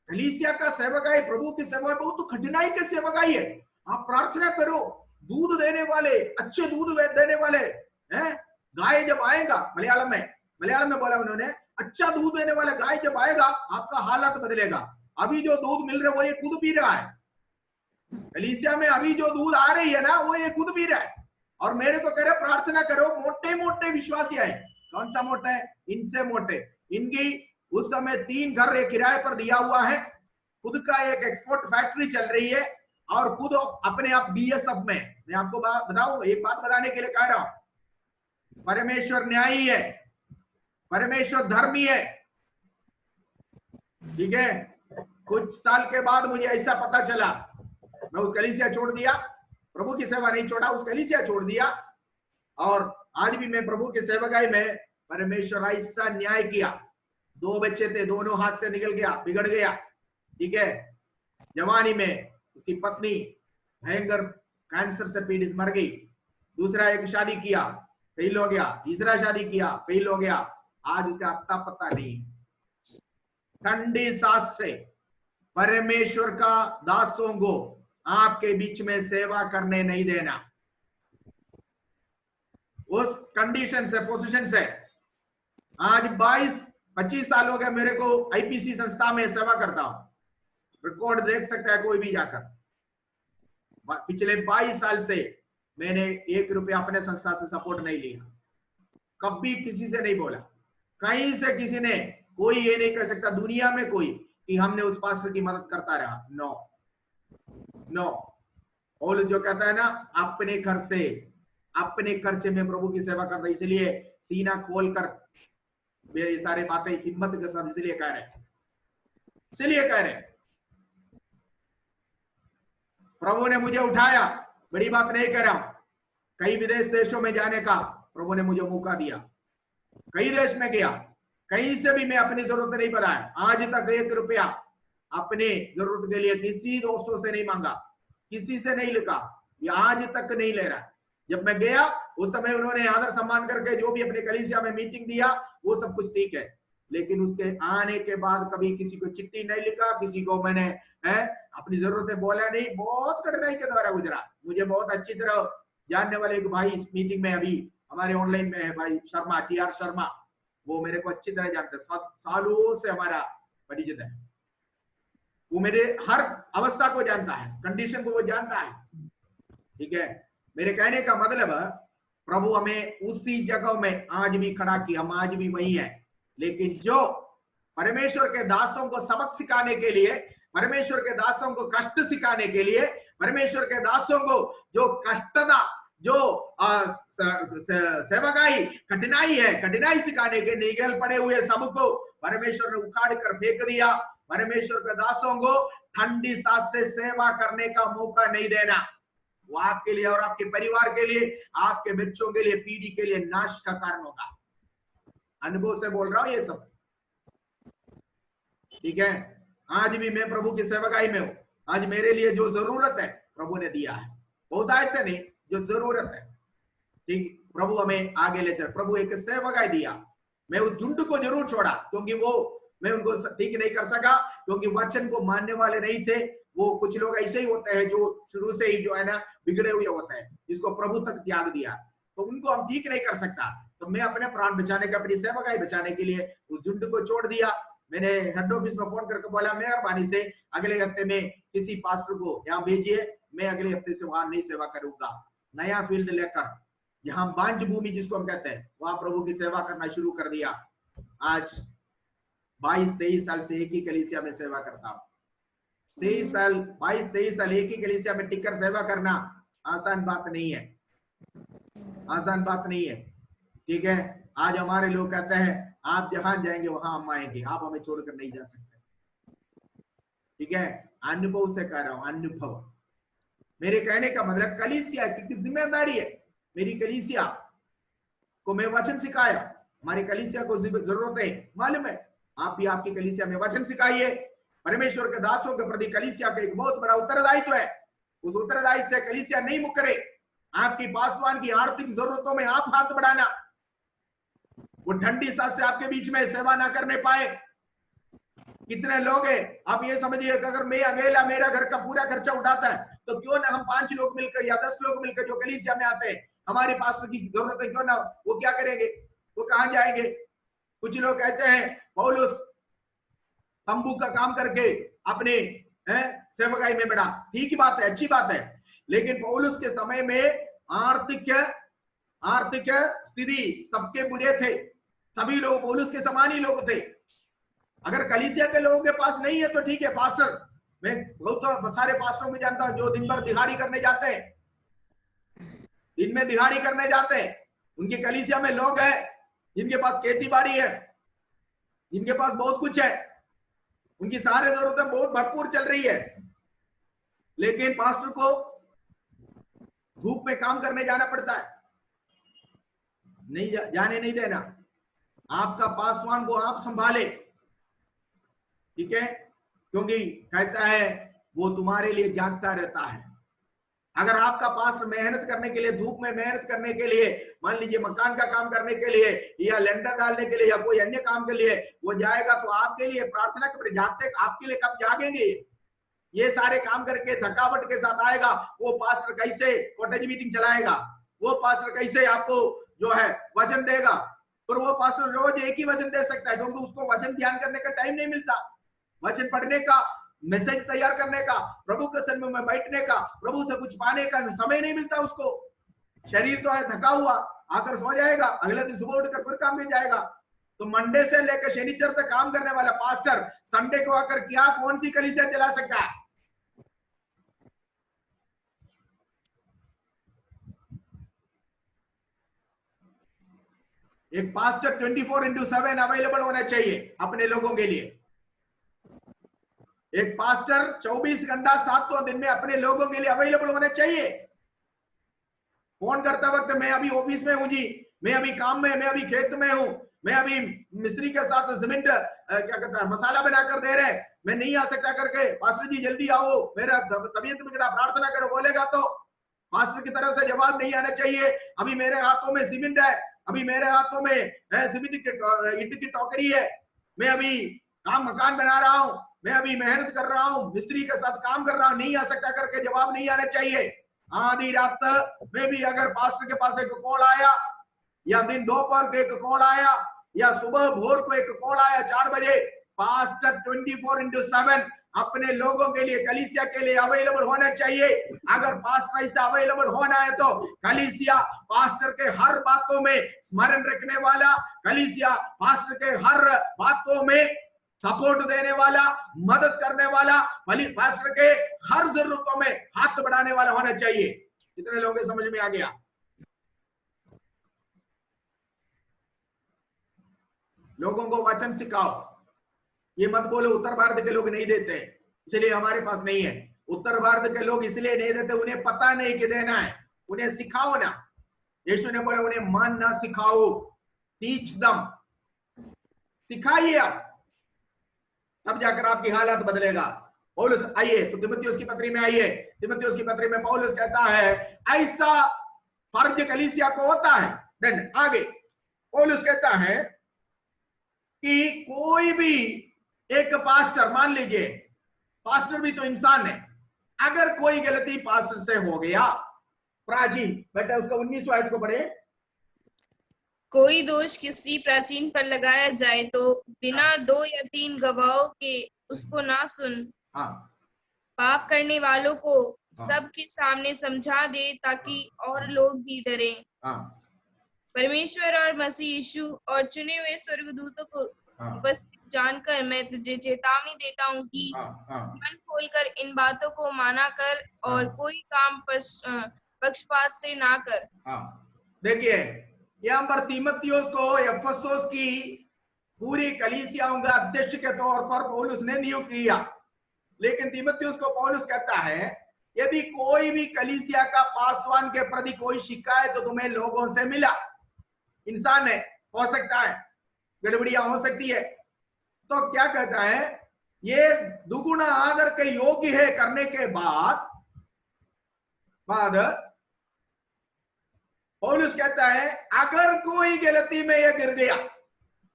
कलीसिया का सेवकाई, प्रभु की सेवा बहुत तो कठिनाई के सेवकाई है। आप प्रार्थना करो, दूध देने वाले, अच्छे दूध देने वाले हैं, गाय जब आएगा, मलयालम में बोला उन्होंने, अच्छा दूध देने वाला गाय जब आएगा आपका हालत बदलेगा। अभी जो दूध मिल रहा है वो ये खुद पी रहा है, कलीसिया में अभी जो दूध आ रही है ना वो ये खुद पी रहा है, और मेरे को कह रहे प्रार्थना करो, मोटे विश्वासी आए। कौन सा मोटे? इनसे मोटे। इनकी उस समय 3 घर किराए पर दिया हुआ है, खुद का एक एक्सपोर्ट फैक्ट्री चल रही है, और खुद अपने आप बीएसएफ में। मैं आपको बताऊं, एक बात बताने के लिए कह रहा हूं, परमेश्वर न्यायी है, परमेश्वर धर्मी है, ठीक है। कुछ साल के बाद मुझे ऐसा पता चला, मैं उस कलीसिया छोड़ दिया, प्रभु की सेवा नहीं छोड़ा, उस कलीसिया छोड़ दिया, और आज भी मैं प्रभु की सेवकाई में परमेश्वर ऐसा न्याय किया। 2 बच्चे थे, दोनों हाथ से निकल गया, बिगड़ गया, ठीक है। जवानी में उसकी पत्नी भयंकर कैंसर से पीड़ित मर गई, दूसरा एक शादी किया, फेल हो गया, तीसरा शादी किया, फेल हो गया, आज उसका अता पता नहीं। ठंडी सांस से परमेश्वर का दासों को आपके बीच में सेवा करने नहीं देना, उस कंडीशन से, पोजीशन से। आज 22-25 साल हो गए मेरे को आईपीसी संस्था में सेवा करता हूं, रिकॉर्ड देख सकता है कोई भी जाकर। पिछले 22 साल से मैंने 1 रुपया अपने संस्था से सपोर्ट नहीं लिया, कभी किसी से नहीं बोला, कहीं से किसी ने, कोई ये नहीं कह सकता दुनिया में कोई कि हमने उस पास्टर की मदद करता रहा। नो नो, पौलुस जो कहता है ना, अपने घर से, अपने खर्चे में प्रभु की सेवा करता, इसलिए सीना खोलकर मेरी सारी बातें हिम्मत के साथ इसलिए कह रहे हैं, इसलिए कह रहे हैं प्रभु ने मुझे उठाया, बड़ी बात नहीं कह रहा हूं, कई विदेश देशों में जाने का प्रभु ने मुझे मौका दिया, कई देश में गया, कहीं से भी मैं अपनी जरूरत नहीं बनाया, आज तक 1 रुपया अपने जरूरत के लिए किसी दोस्तों से नहीं मांगा, किसी से नहीं लिखा, ये आज तक नहीं ले रहा। जब मैं गया उस समय उन्होंने आदर सम्मान करके जो भी अपने कलीसिया में मीटिंग दिया वो सब कुछ ठीक है, लेकिन उसके आने के बाद कभी किसी को चिट्ठी नहीं लिखा, किसी को मैंने अपनी जरूरतें बोला नहीं, बहुत कठिनाई के द्वारा गुजरा। मुझे बहुत अच्छी तरह जानने वाले एक भाई इस मीटिंग में अभी हमारे ऑनलाइन में है, भाई शर्मा, TR शर्मा, वो मेरे को अच्छी तरह जानते हैं, सालों से हमारा परिचित है, वो मेरे हर अवस्था को जानता है, कंडीशन को वो जानता है, ठीक है। मेरे कहने का मतलब प्रभु हमें उसी जगह में आज भी खड़ा किया, हम आज भी वही है, लेकिन जो परमेश्वर के दासों को सबक सिखाने के लिए, परमेश्वर के दासों को कष्ट सिखाने के लिए, परमेश्वर के दासों को जो कष्टता, जो सेवकाई कठिनाई है, कठिनाई सिखाने के निगल पड़े हुए सबको परमेश्वर ने उखाड़ कर फेंक दिया। परमेश्वर के दासों को ठंडी सांस से सेवा करने का मौका नहीं देना, वो आपके लिए और आपके परिवार के लिए, आपके बच्चों के लिए, पीढ़ी के लिए नाश का कारण होगा। अनुभव से बोल रहा हूं ये सब, ठीक है। आज भी मैं प्रभु की सेवकाई में हूं, आज मेरे लिए जो जरूरत है प्रभु ने दिया है, बहुतायत से नहीं, जो जरूरत है, ठीक। प्रभु हमें आगे ले चल, प्रभु एक सेवकाई दिया, मैं उस झुंड को जरूर छोड़ा, क्योंकि वो मैं उनको ठीक नहीं कर सका, क्योंकि वचन को मानने वाले नहीं थे। वो कुछ लोग ऐसे ही होते हैं जो शुरू से ही जो है ना बिगड़े हुए होते हैं, जिसको प्रभु तक त्याग दिया, तो उनको हम ठीक नहीं कर सकता। तो मैं अपने प्राण बचाने के, अपनी सेवकाई बचाने के लिए उस झुंड को छोड़ दिया। मैंने हेड ऑफिस में फोन करके बोला, मेहरबानी से अगले हफ्ते में किसी पास्टर को यहाँ भेजिए, मैं अगले हफ्ते से वहां नहीं सेवा करूंगा। नया फील्ड लेकर, यहाँ बांझ भूमि जिसको हम कहते हैं, वहां प्रभु की सेवा करना शुरू कर दिया। आज 22-23 साल से एक ही कलीसिया में सेवा करता हूँ। 22-23 साल एक ही कलीसिया में टिककर सेवा करना आसान बात नहीं है, आसान बात नहीं है, ठीक है। आज हमारे लोग कहते हैं आप जहां जाएंगे वहां हम आएंगे, आप हमें छोड़कर नहीं जा सकते, ठीक है। अनुभव से कह रहा हूं, अनुभव। मेरे कहने का मतलब कलीसिया की जिम्मेदारी है, मेरी कलीसिया को मैं वचन सिखाया, हमारी कलीसिया को जरूरत है, मालूम है, आप भी आपकी कलीसिया में वचन सिखाइए। परमेश्वर के दासों के प्रति कलीसिया का एक बहुत बड़ा उत्तरदायित्व है, उस उत्तरदायित्व से कलीसिया नहीं मुकरे। आपकी पासवान की आर्थिक जरूरतों में आप हाथ बढ़ाना, वो ठंडी सांस से आपके बीच में सेवा ना करने पाए। कितने लोग हैं, आप ये समझिए कि अगर मैं अकेला मेरा घर का पूरा खर्चा उठाता है, तो क्यों ना हम 5 लोग मिलकर या 10 लोग मिलकर जो कलीसिया में आते हैं, हमारी पास्टर की जरूरत है, क्यों ना वो क्या करेंगे, वो कहां जाएंगे। कुछ लोग कहते हैं पौलुस तंबू का काम करके अपने सेवकाई में बढ़ा, ठीक बात है, अच्छी बात है, लेकिन पौलुस के समय में आर्थिक स्थिति सबके बुरे थे, सभी लोग पौलुस के समान ही लोग थे। अगर कलीसिया के लोगों के पास नहीं है तो ठीक है, पास्टर, मैं बहुत सारे पास्टरों को जानता हूं जो दिन भर दिहाड़ी करने जाते हैं, दिन में दिहाड़ी करने जाते हैं, उनकी कलीसिया में लोग हैं जिनके पास खेती बाड़ी है, जिनके पास बहुत कुछ है, उनकी सारी जरूरतें बहुत भरपूर चल रही है, लेकिन पास्टर को धूप में काम करने जाना पड़ता है। नहीं जाने नहीं देना, आपका पासवान को आप संभाले, ठीक है, क्योंकि कहता है वो तुम्हारे लिए जागता रहता है। अगर आपका पास मेहनत करने के लिए, धूप में मेहनत करने के लिए, मान लीजिए मकान का काम करने के लिए या लेंटर डालने के लिए या कोई अन्य काम के लिए वो जाएगा, तो आपके लिए प्रार्थना कर जागते, आपके लिए कब जागेंगे। ये सारे काम करके थकावट के साथ आएगा, वो पास्टर कैसे कॉटेज मीटिंग चलाएगा, वो पास्टर कैसे आपको जो है वचन देगा। पर वो पास्टर रोज एक ही वचन दे सकता है, क्योंकि उसको वचन ध्यान करने का टाइम नहीं मिलता, वचन पढ़ने का, मैसेज तैयार करने का, प्रभु के सन्मुख में बैठने का, प्रभु से कुछ पाने का समय नहीं मिलता उसको। शरीर तो है थका हुआ, आकर सो जाएगा, अगले दिन सुबह उठकर फिर काम में जाएगा। तो मंडे से लेकर शनिचर तक काम करने वाला पास्टर संडे को आकर क्या कौन सी कलीसिया चला सकता है? एक पास्टर 24/7 अवेलेबल होना चाहिए अपने लोगों के लिए। एक पास्टर 24 घंटा 7 दिन में अपने लोगों के लिए अवेलेबल होना चाहिए। फोन करते वक्त मैं अभी ऑफिस में हूं जी, मैं अभी काम में, मैं अभी खेत में हूं, मैं अभी मिस्त्री के साथ सीमेंट क्या कहता है मसाला बनाकर दे रहे, मैं नहीं आ सकता करके, पास्टर जी जल्दी आओ, मेरा तबीयत बिगड़ा, प्रार्थना करो बोलेगा तो पास्टर की तरफ से जवाब नहीं आना चाहिए। अभी मेरे हाथों में सीमेंट है, अभी मेरे हाथों में सीमेंट ईंट की टोकरी है, मैं अभी मकान बना रहा हूं, मैं अभी मेहनत कर रहा हूं, मिस्त्री के साथ काम कर रहा हूं, नहीं आ सकता करके जवाब नहीं आना चाहिए। आधी रात में भी अगर पास्टर के पास एक कॉल आया, या दिन दोपहर को एक कॉल आया, या सुबह भोर को एक कॉल आया 4 बजे, पास्टर 24/7 अपने लोगों के लिए, कलीसिया के लिए अवेलेबल होना चाहिए। अगर पास्टर ऐसा अवेलेबल होना है तो कलीसिया पास्टर के हर बातों में स्मरण रखने वाला, कलीसिया पास्टर के हर बातों में सपोर्ट देने वाला, मदद करने वाला, पास्टर के हर जरूरतों में हाथ बढ़ाने वाला होना चाहिए। कितने लोगों के समझ में आ गया? लोगों को वचन सिखाओ, ये मत बोलो उत्तर भारत के लोग नहीं देते इसलिए हमारे पास नहीं है। उत्तर भारत के लोग इसलिए नहीं देते, उन्हें पता नहीं कि देना है, उन्हें सिखाओ ना। यीशु ने बोला उन्हें मन ना सिखाओ, टीच दम, सिखाइए आप, तब जाकर आपकी हालत बदलेगा। पौलुस आइए तो तीमुथियुस की पत्री में आइए, तीमुथियुस की पत्री में पौलुस कहता है ऐसा फर्ज कलीसिया को होता है। देन आगे पौलुस कहता है कि कोई भी एक पास्टर, मान लीजिए पास्टर भी तो इंसान है, अगर कोई गलती पास्टर से हो गया, प्राचीन बेटा उसका 19वां आयत को पढ़े, कोई दोष किसी प्राचीन पर लगाया जाए तो बिना 2 या 3 गवाहों के उसको ना सुन, पाप करने वालों को सबके सामने समझा दे ताकि और लोग भी डरे। परमेश्वर और मसीह यीशु और चुने हुए स्वर्गदूतों को उपस्थित जानकर मैं तुझे चेतावनी देता हूँ कि मन खोलकर इन बातों को माना कर और कोई काम पक्षपात से ना कर। देखिए यहाँ पर तीमुथियुस को एफेसुस की पूरी कलीसियाओं का अध्यक्ष के तौर पर पौलुस ने नियुक्त किया, लेकिन तीमुथियुस को पौलुस कहता है यदि कोई भी कलीसिया का पासवान के प्रति कोई शिकायत तो तुम्हें लोगों से मिला, इंसान है, हो सकता है गड़बड़ियां हो सकती है, तो क्या कहता है ये दुगुना आदर के योग्य है करने के बाद पौलुस कहता है अगर कोई गलती में ये गिर गया,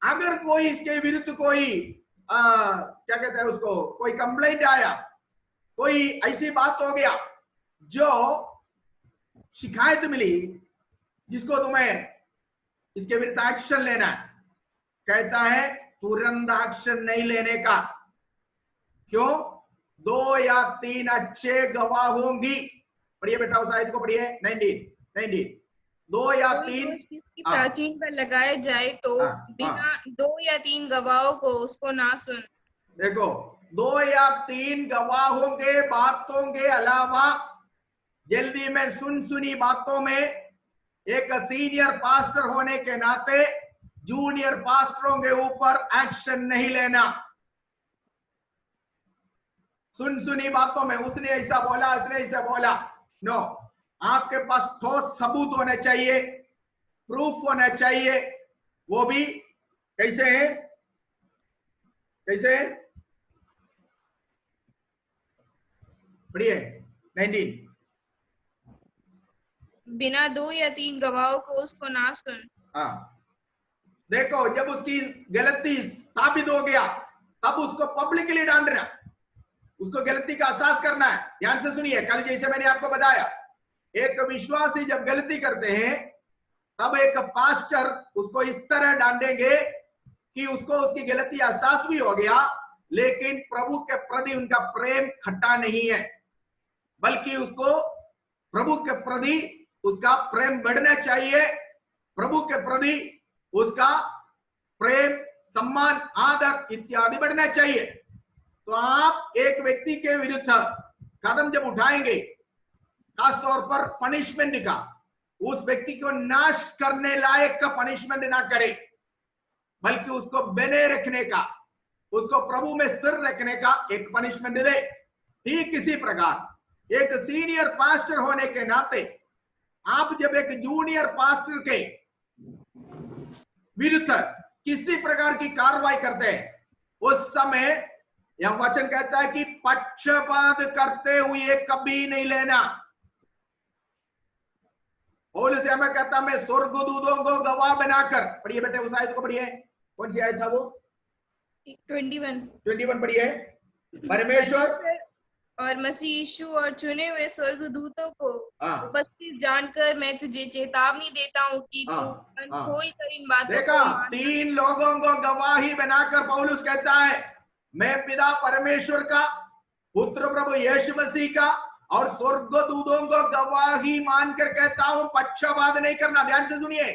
अगर कोई इसके विरुद्ध कोई क्या कहता है उसको कोई कंप्लेंट आया, कोई ऐसी बात हो गया जो शिकायत मिली जिसको तुम्हें इसके विरुद्ध एक्शन लेना है, कहता है तुरंत एक्शन नहीं लेने का। क्यों? 2 या 3 अच्छे गवाह होंगी। पढ़िए बेटा उस आयत को पढ़िए, 19 2 या 3 प्राचीन पर लगाया जाए तो बिना 2 या 3 गवाहों को उसको ना सुन। देखो 2 या 3 गवाहों के बातों के अलावा जल्दी में सुनी बातों में एक सीनियर पास्टर होने के नाते जूनियर पास्टरों के ऊपर एक्शन नहीं लेना। सुनी बातों में उसने ऐसा बोला, इसने ऐसा बोला, नो, आपके पास ठोस सबूत होने चाहिए, प्रूफ होना चाहिए। वो भी कैसे है? कैसे? पढ़िए 19 बिना 2 या 3 गवाहों को उसको ना सुन। देखो जब उसकी गलती साबित हो गया तब उसको पब्लिकली डांटना, उसको गलती का एहसास करना है। ध्यान से सुनिए, कल जैसे मैंने आपको बताया एक विश्वासी जब गलती करते हैं तब एक पास्टर उसको इस तरह डांटेंगे कि उसको उसकी गलती एहसास भी हो गया, लेकिन प्रभु के प्रति उनका प्रेम खट्टा नहीं है, बल्कि उसको प्रभु के प्रति उसका प्रेम बढ़ना चाहिए, प्रभु के प्रति उसका प्रेम, सम्मान, आदर इत्यादि बढ़ना चाहिए। तो आप एक व्यक्ति के विरुद्ध कदम जब उठाएंगे, खासतौर पर पनिशमेंट का, उस व्यक्ति को नाश करने लायक का पनिशमेंट ना करें, बल्कि उसको बने रखने का, उसको प्रभु में स्थिर रखने का एक पनिशमेंट दे। ठीक इसी प्रकार एक सीनियर पास्टर होने के नाते आप जब एक जूनियर पास्टर के विरुद्ध किसी प्रकार की कार्रवाई करते हैं, उस समय यह वचन कहता है कि पक्षपात करते हुए कभी नहीं लेना। पौलुस हमें कहता, मैं स्वर्गदूतों को गवाह बनाकर, पढ़िए बेटे उस आयत को पढ़िए, कौन सी आयत था वो? 21 पढ़िए। परमेश्वर और मसीह यीशु और चुने हुए स्वर्गदूतों को उपस्थित जानकर मैं तुझे चेतावनी देता हूँ कि तू कान खोलकर इन बातों देखा, 3 लोगों को गवाही बनाकर पौलुस कहता है, मैं पिता परमेश्वर का, पुत्र प्रभु यीशु मसीह का और स्वर्गदूतों को गवाही मानकर कहता हूं, पक्षपात नहीं करना। ध्यान से सुनिए,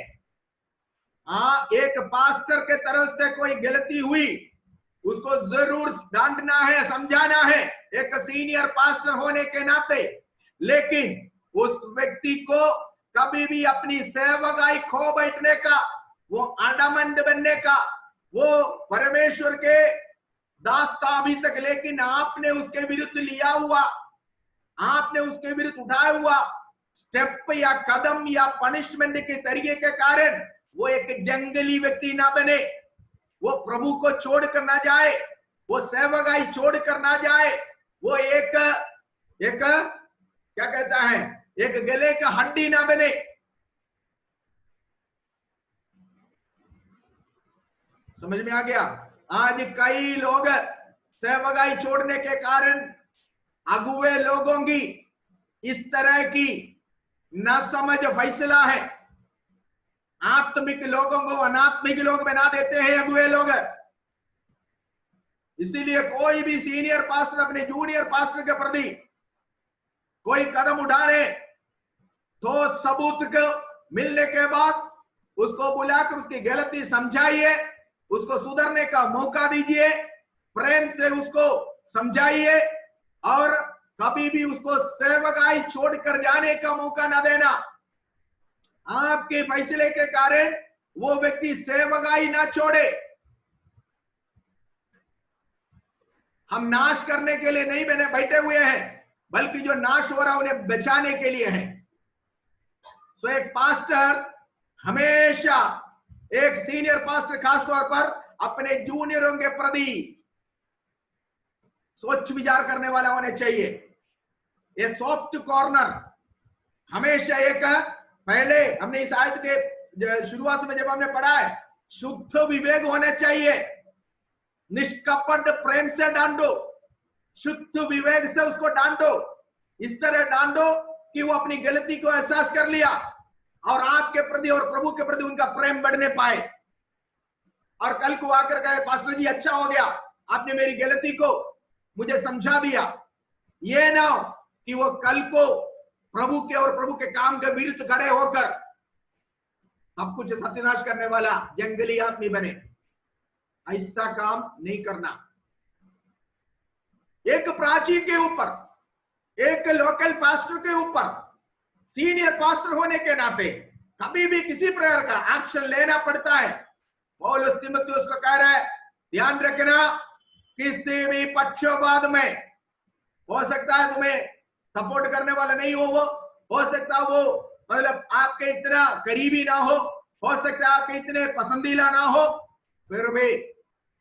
एक पास्टर के तरफ से कोई गलती हुई, उसको जरूर डांटना है, समझाना है, एक सीनियर पास्टर होने के नाते। लेकिन उस व्यक्ति को कभी भी अपनी सेवकाई खो बैठने का, वो आडामंड बनने का, वो परमेश्वर के दास था अभी तक, लेकिन आपने उसके विरुद्ध लिया हुआ, आपने उसके विरुद्ध उठाया हुआ स्टेप या कदम या पनिशमेंट के तरीके के कारण वो एक जंगली व्यक्ति ना बने, वो प्रभु को छोड़कर ना जाए, वो सेवकाई छोड़कर ना जाए, वो एक क्या कहता है, एक गले का हड्डी ना बने। समझ में आ गया? आज कई लोग सेवकाई छोड़ने के कारण अगुवे लोगों की इस तरह की न समझ फैसला है, आत्मिक लोगों को अनात्मिक लोग बना देते हैं अगुवे लोग। इसीलिए कोई भी सीनियर पास्टर अपने जूनियर पास्टर के प्रति कोई कदम उठाने तो सबूत को मिलने के बाद उसको बुलाकर उसकी गलती समझाइए, उसको सुधरने का मौका दीजिए, प्रेम से उसको समझाइए और कभी भी उसको सेवकाई छोड़कर जाने का मौका ना देना। आपके फैसले के कारण वो व्यक्ति सेवकाई ना छोड़े। हम नाश करने के लिए नहीं बने बैठे हुए हैं, बल्कि जो नाश हो रहा है उन्हें बचाने के लिए है। तो एक पास्टर हमेशा, एक सीनियर पास्टर खासतौर पर अपने जूनियरों के प्रति सोच विचार करने वाला होने चाहिए। ये सॉफ्ट कॉर्नर हमेशा एक, पहले हमने इस आयत के शुरुआत में जब हमने पढ़ा है, शुद्ध विवेक होना चाहिए, निष्कपट प्रेम से डांटो, शुद्ध विवेक से उसको डांटो, इस तरह डांटो कि वो अपनी गलती को एहसास कर लिया और आपके प्रति और प्रभु के प्रति उनका प्रेम बढ़ने पाए। और कल को आकर कहे, पास्टर जी अच्छा हो गया, आपने मेरी गलती को मुझे समझा दिया। ये ना हो कि वो कल को प्रभु के और प्रभु के काम के विरुद्ध खड़े होकर सब कुछ सत्यानाश करने वाला जंगली आदमी बने। ऐसा काम नहीं करना। एक प्राचीन के ऊपर, एक लोकल पास्टर के ऊपर, सीनियर पास्टर होने के नाते कभी भी किसी प्रकार का एक्शन लेना पड़ता है। पौलुस तीमुथियुस को कह रहा है, ध्यान रखना, किसी भी पक्षपात में, हो सकता है तुम्हें सपोर्ट करने वाला नहीं हो सकता वो मतलब आपके इतना करीबी ना हो सकता है आपके इतने पसंदीदा ना हो, फिर भी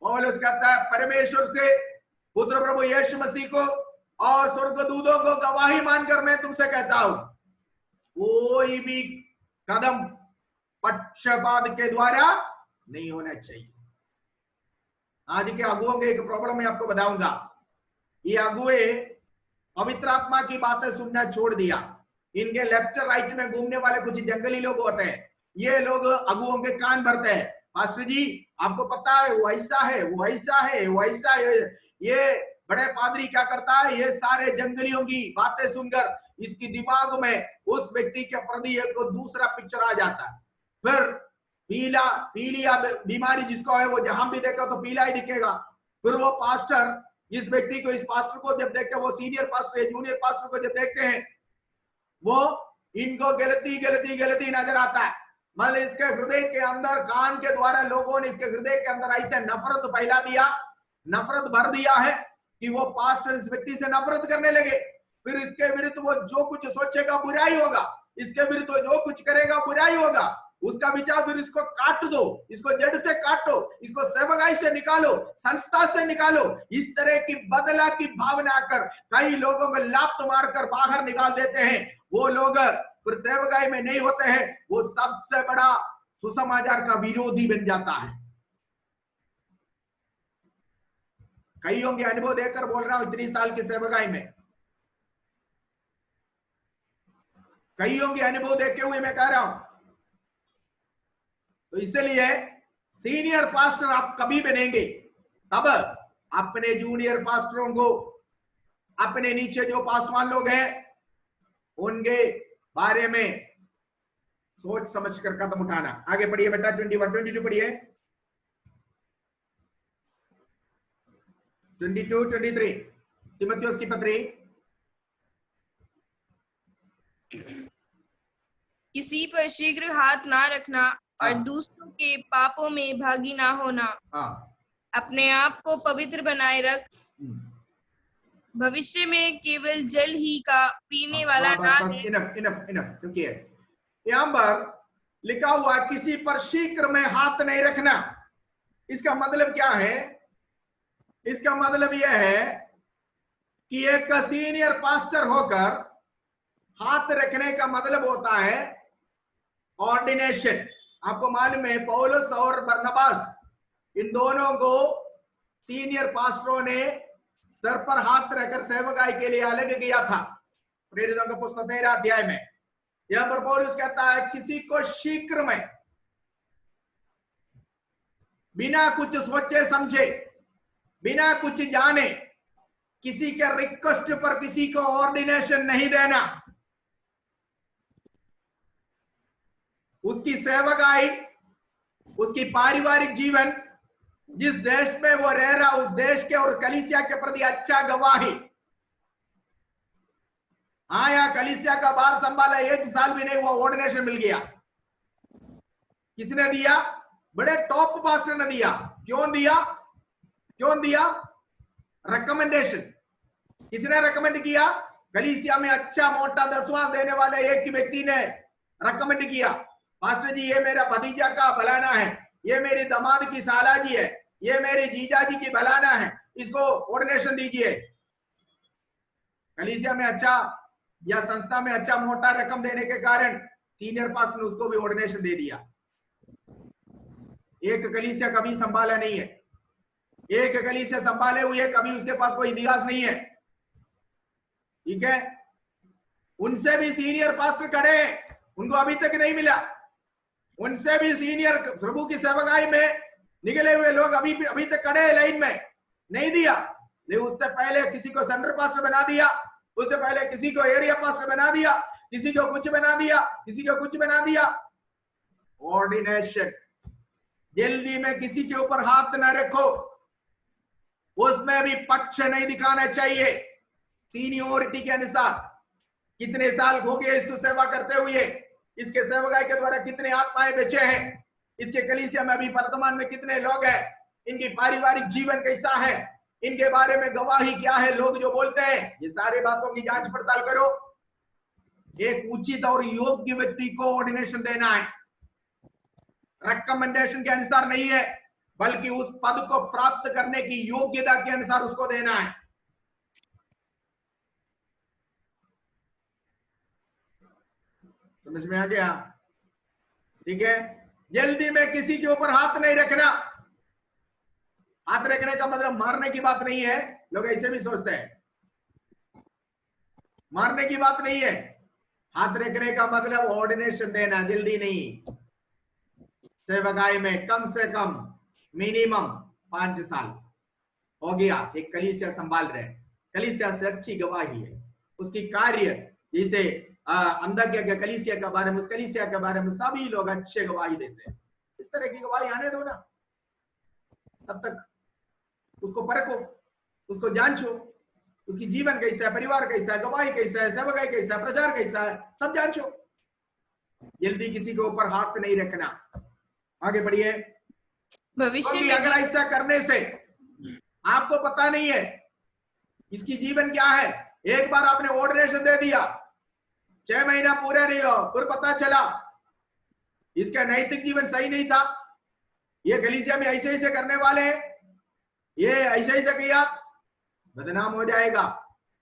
पौलुस कहता है परमेश्वर के पुत्र प्रभु यीशु मसीह को और स्वर्गदूतों को गवाही मानकर मैं तुमसे कहता हूं, कोई भी कदम पक्षपात के द्वारा नहीं होना चाहिए। आज के अगुओं के एक प्रॉब्लम मैं आपको बताऊंगा। ये अगुए पवित्र आत्मा की बातें सुनना छोड़ दिया। इनके लेफ्ट राइट में घूमने वाले कुछ जंगली लोग होते हैं, ये लोग अगुओं के कान भरते हैं। पास्टर जी आपको पता है वो ऐसा है, वो ऐसा है, वो ऐसा है, ये बड़े पादरी क्या करता है, ये सारे जंगलियों की बातें सुनकर इसकी दिमाग में उस व्यक्ति के प्रति एक दूसरा पिक्चर आ जाता है। फिर पीली बीमारी जिसको है वो जहां भी देखा तो पीला ही दिखेगा। फिर वो पास्टर इस व्यक्ति को, इस पास्टर को जब देखते हैं, वो सीनियर पास्टर या जूनियर पास्टर को जब देखते हैं, वो इनको गलती नजर आता है। मतलब इसके हृदय के अंदर, कान के द्वारा लोगों ने इसके हृदय के अंदर ऐसे नफरत फैला दिया, नफरत भर दिया है कि वो पास्टर इस व्यक्ति से नफरत करने लगे। फिर इसके विरुद्ध वो जो कुछ सोचेगा बुराई होगा, इसके विरुद्ध वो जो कुछ करेगा बुराई होगा। उसका विचार, फिर इसको काट दो, इसको जड़ से काटो, इसको सेवकाई से निकालो, संस्था से निकालो। इस तरह की बदला की भावना कर कई लोगों को लात मारकर बाहर निकाल देते हैं। वो लोग फिर सेवकाई में नहीं होते हैं, वो सबसे बड़ा सुसमाचार का विरोधी बन जाता है। कईयों के अनुभव देकर बोल रहा हूं, इतनी साल की सेवकाई में कईयों के अनुभव देखे हुए मैं कह रहा हूं। तो इसलिए सीनियर पास्टर आप कभी बनेंगे तब अपने जूनियर पास्टरों को, अपने नीचे जो पासवान लोग हैं उनके बारे में सोच समझ कर कदम उठाना। आगे पढ़िए बेटा, 21-22 पढ़िए, 22-23 तीमुथियुस की पत्री। किसी पर शीघ्र हाथ ना रखना और दूसरों के पापों में भागी ना होना। अपने आप को पवित्र बनाए रख, भविष्य में केवल जल ही का पीने वाला ना बस इनफ क्योंकि यहां पर लिखा हुआ किसी पर शीघ्र में हाथ नहीं रखना। इसका मतलब क्या है? इसका मतलब यह है कि एक सीनियर पास्टर होकर हाथ रखने का मतलब होता है ऑर्डिनेशन। आपको मालूम है पौलुस और बरनबास इन दोनों को सीनियर पास्टरों ने सर पर हाथ रखकर सेवकाई के लिए अलग किया था। प्रेरितों का पुस्तक 13 अध्याय में यहां पर पौलुस कहता है किसी को शीघ्र में, बिना कुछ सोचे समझे, बिना कुछ जाने, किसी के रिक्वेस्ट पर किसी को ऑर्डिनेशन नहीं देना। उसकी सेवकाई, उसकी पारिवारिक जीवन, जिस देश में वो रह रहा उस देश के और कलीसिया के प्रति अच्छा गवाही। हाँ, या कलीसिया का बार संभाला 1 साल भी नहीं हुआ, ऑर्डिनेशन मिल गया। किसने दिया? बड़े टॉप पास्टर ने दिया। क्यों दिया? रिकमेंडेशन। किसने रिकमेंड किया? कलीसिया में अच्छा मोटा दसवां देने वाले एक व्यक्ति ने रिकमेंड किया, पास्टर जी ये मेरा भतीजा का भलाना है, ये मेरी दामाद की साला जी है, ये मेरी जीजा जी की भलाना है, इसको ऑर्डिनेशन दीजिए। कलीसिया में अच्छा या संस्था में अच्छा मोटा रकम देने के कारण सीनियर पास्टर ने उसको भी ऑर्डिनेशन दे दिया। एक कलीसिया कभी संभाला नहीं है, एक कलीसिया संभाले हुए कभी उसके पास कोई इतिहास नहीं है। ठीक है, उनसे भी सीनियर पास्टर खड़े हैं, उनको अभी तक नहीं मिला। उनसे भी सीनियर प्रभु की सेवकाई में निकले हुए लोग अभी तक खड़े हैं लाइन में, नहीं दिया। लेकिन उससे पहले किसी को सेंटर पास्टर बना दिया, उससे पहले किसी को एरिया पास्टर बना दिया, किसी को कुछ बना दिया, किसी को कुछ बना दिया। ऑर्डिनेशन। जल्दी में किसी के ऊपर हाथ न रखो, उसमें भी पक्ष नहीं दिखाना चाहिए। सीनियोरिटी के अनुसार कितने साल हो गए इसको सेवा करते हुए, इसके सेवकाई के द्वारा कितने आत्माएं बचे हैं, इसके कलीसिया में अभी वर्तमान में कितने लोग हैं, इनकी पारिवारिक जीवन कैसा है, इनके बारे में गवाही क्या है, लोग जो बोलते हैं, ये सारे बातों की जांच पड़ताल करो। एक उचित और योग्य व्यक्ति को ऑर्डिनेशन देना है, रिकमेंडेशन के अनुसार नहीं है, बल्कि उस पद को प्राप्त करने की योग्यता के अनुसार उसको देना है। समझ में आ गया? ठीक है, जल्दी में किसी के ऊपर हाथ नहीं रखना। हाथ रखने का मतलब मारने की बात नहीं है, लोग ऐसे भी सोचते हैं, मारने की बात नहीं है। हाथ रखने का मतलब ऑर्डिनेशन देना, जल्दी नहीं। सेवकाई में कम से कम मिनिमम 5 साल हो गया, एक कलीसिया संभाल रहे, कलीसिया से अच्छी गवाही है, उसकी कार्य जैसे अंधज्ञ के कलीसिया के बारे में, उस कलीसिया के बारे में सभी लोग अच्छे गवाही देते हैं। इस तरह की गवाही आने दो ना, तब तक उसको परखो, उसको जांचो, उसकी जीवन कैसा है, परिवार कैसा है, गवाही कैसा है, सेवकाई कैसा है, प्रचार कैसा है, सब जांचो। जल्दी किसी के ऊपर हाथ नहीं रखना। आगे बढ़िए। भविष्य क्योंकि में अगर ऐसा करने से आपको पता नहीं है इसकी जीवन क्या है, एक बार आपने ऑर्डिनेशन दे दिया, 6 महीना पूरे नहीं हो, फिर पता चला इसका नैतिक जीवन सही नहीं था, ये कलीसिया में ऐसे ऐसे करने वाले हैं, ये ऐसे ऐसे किया, बदनाम हो जाएगा।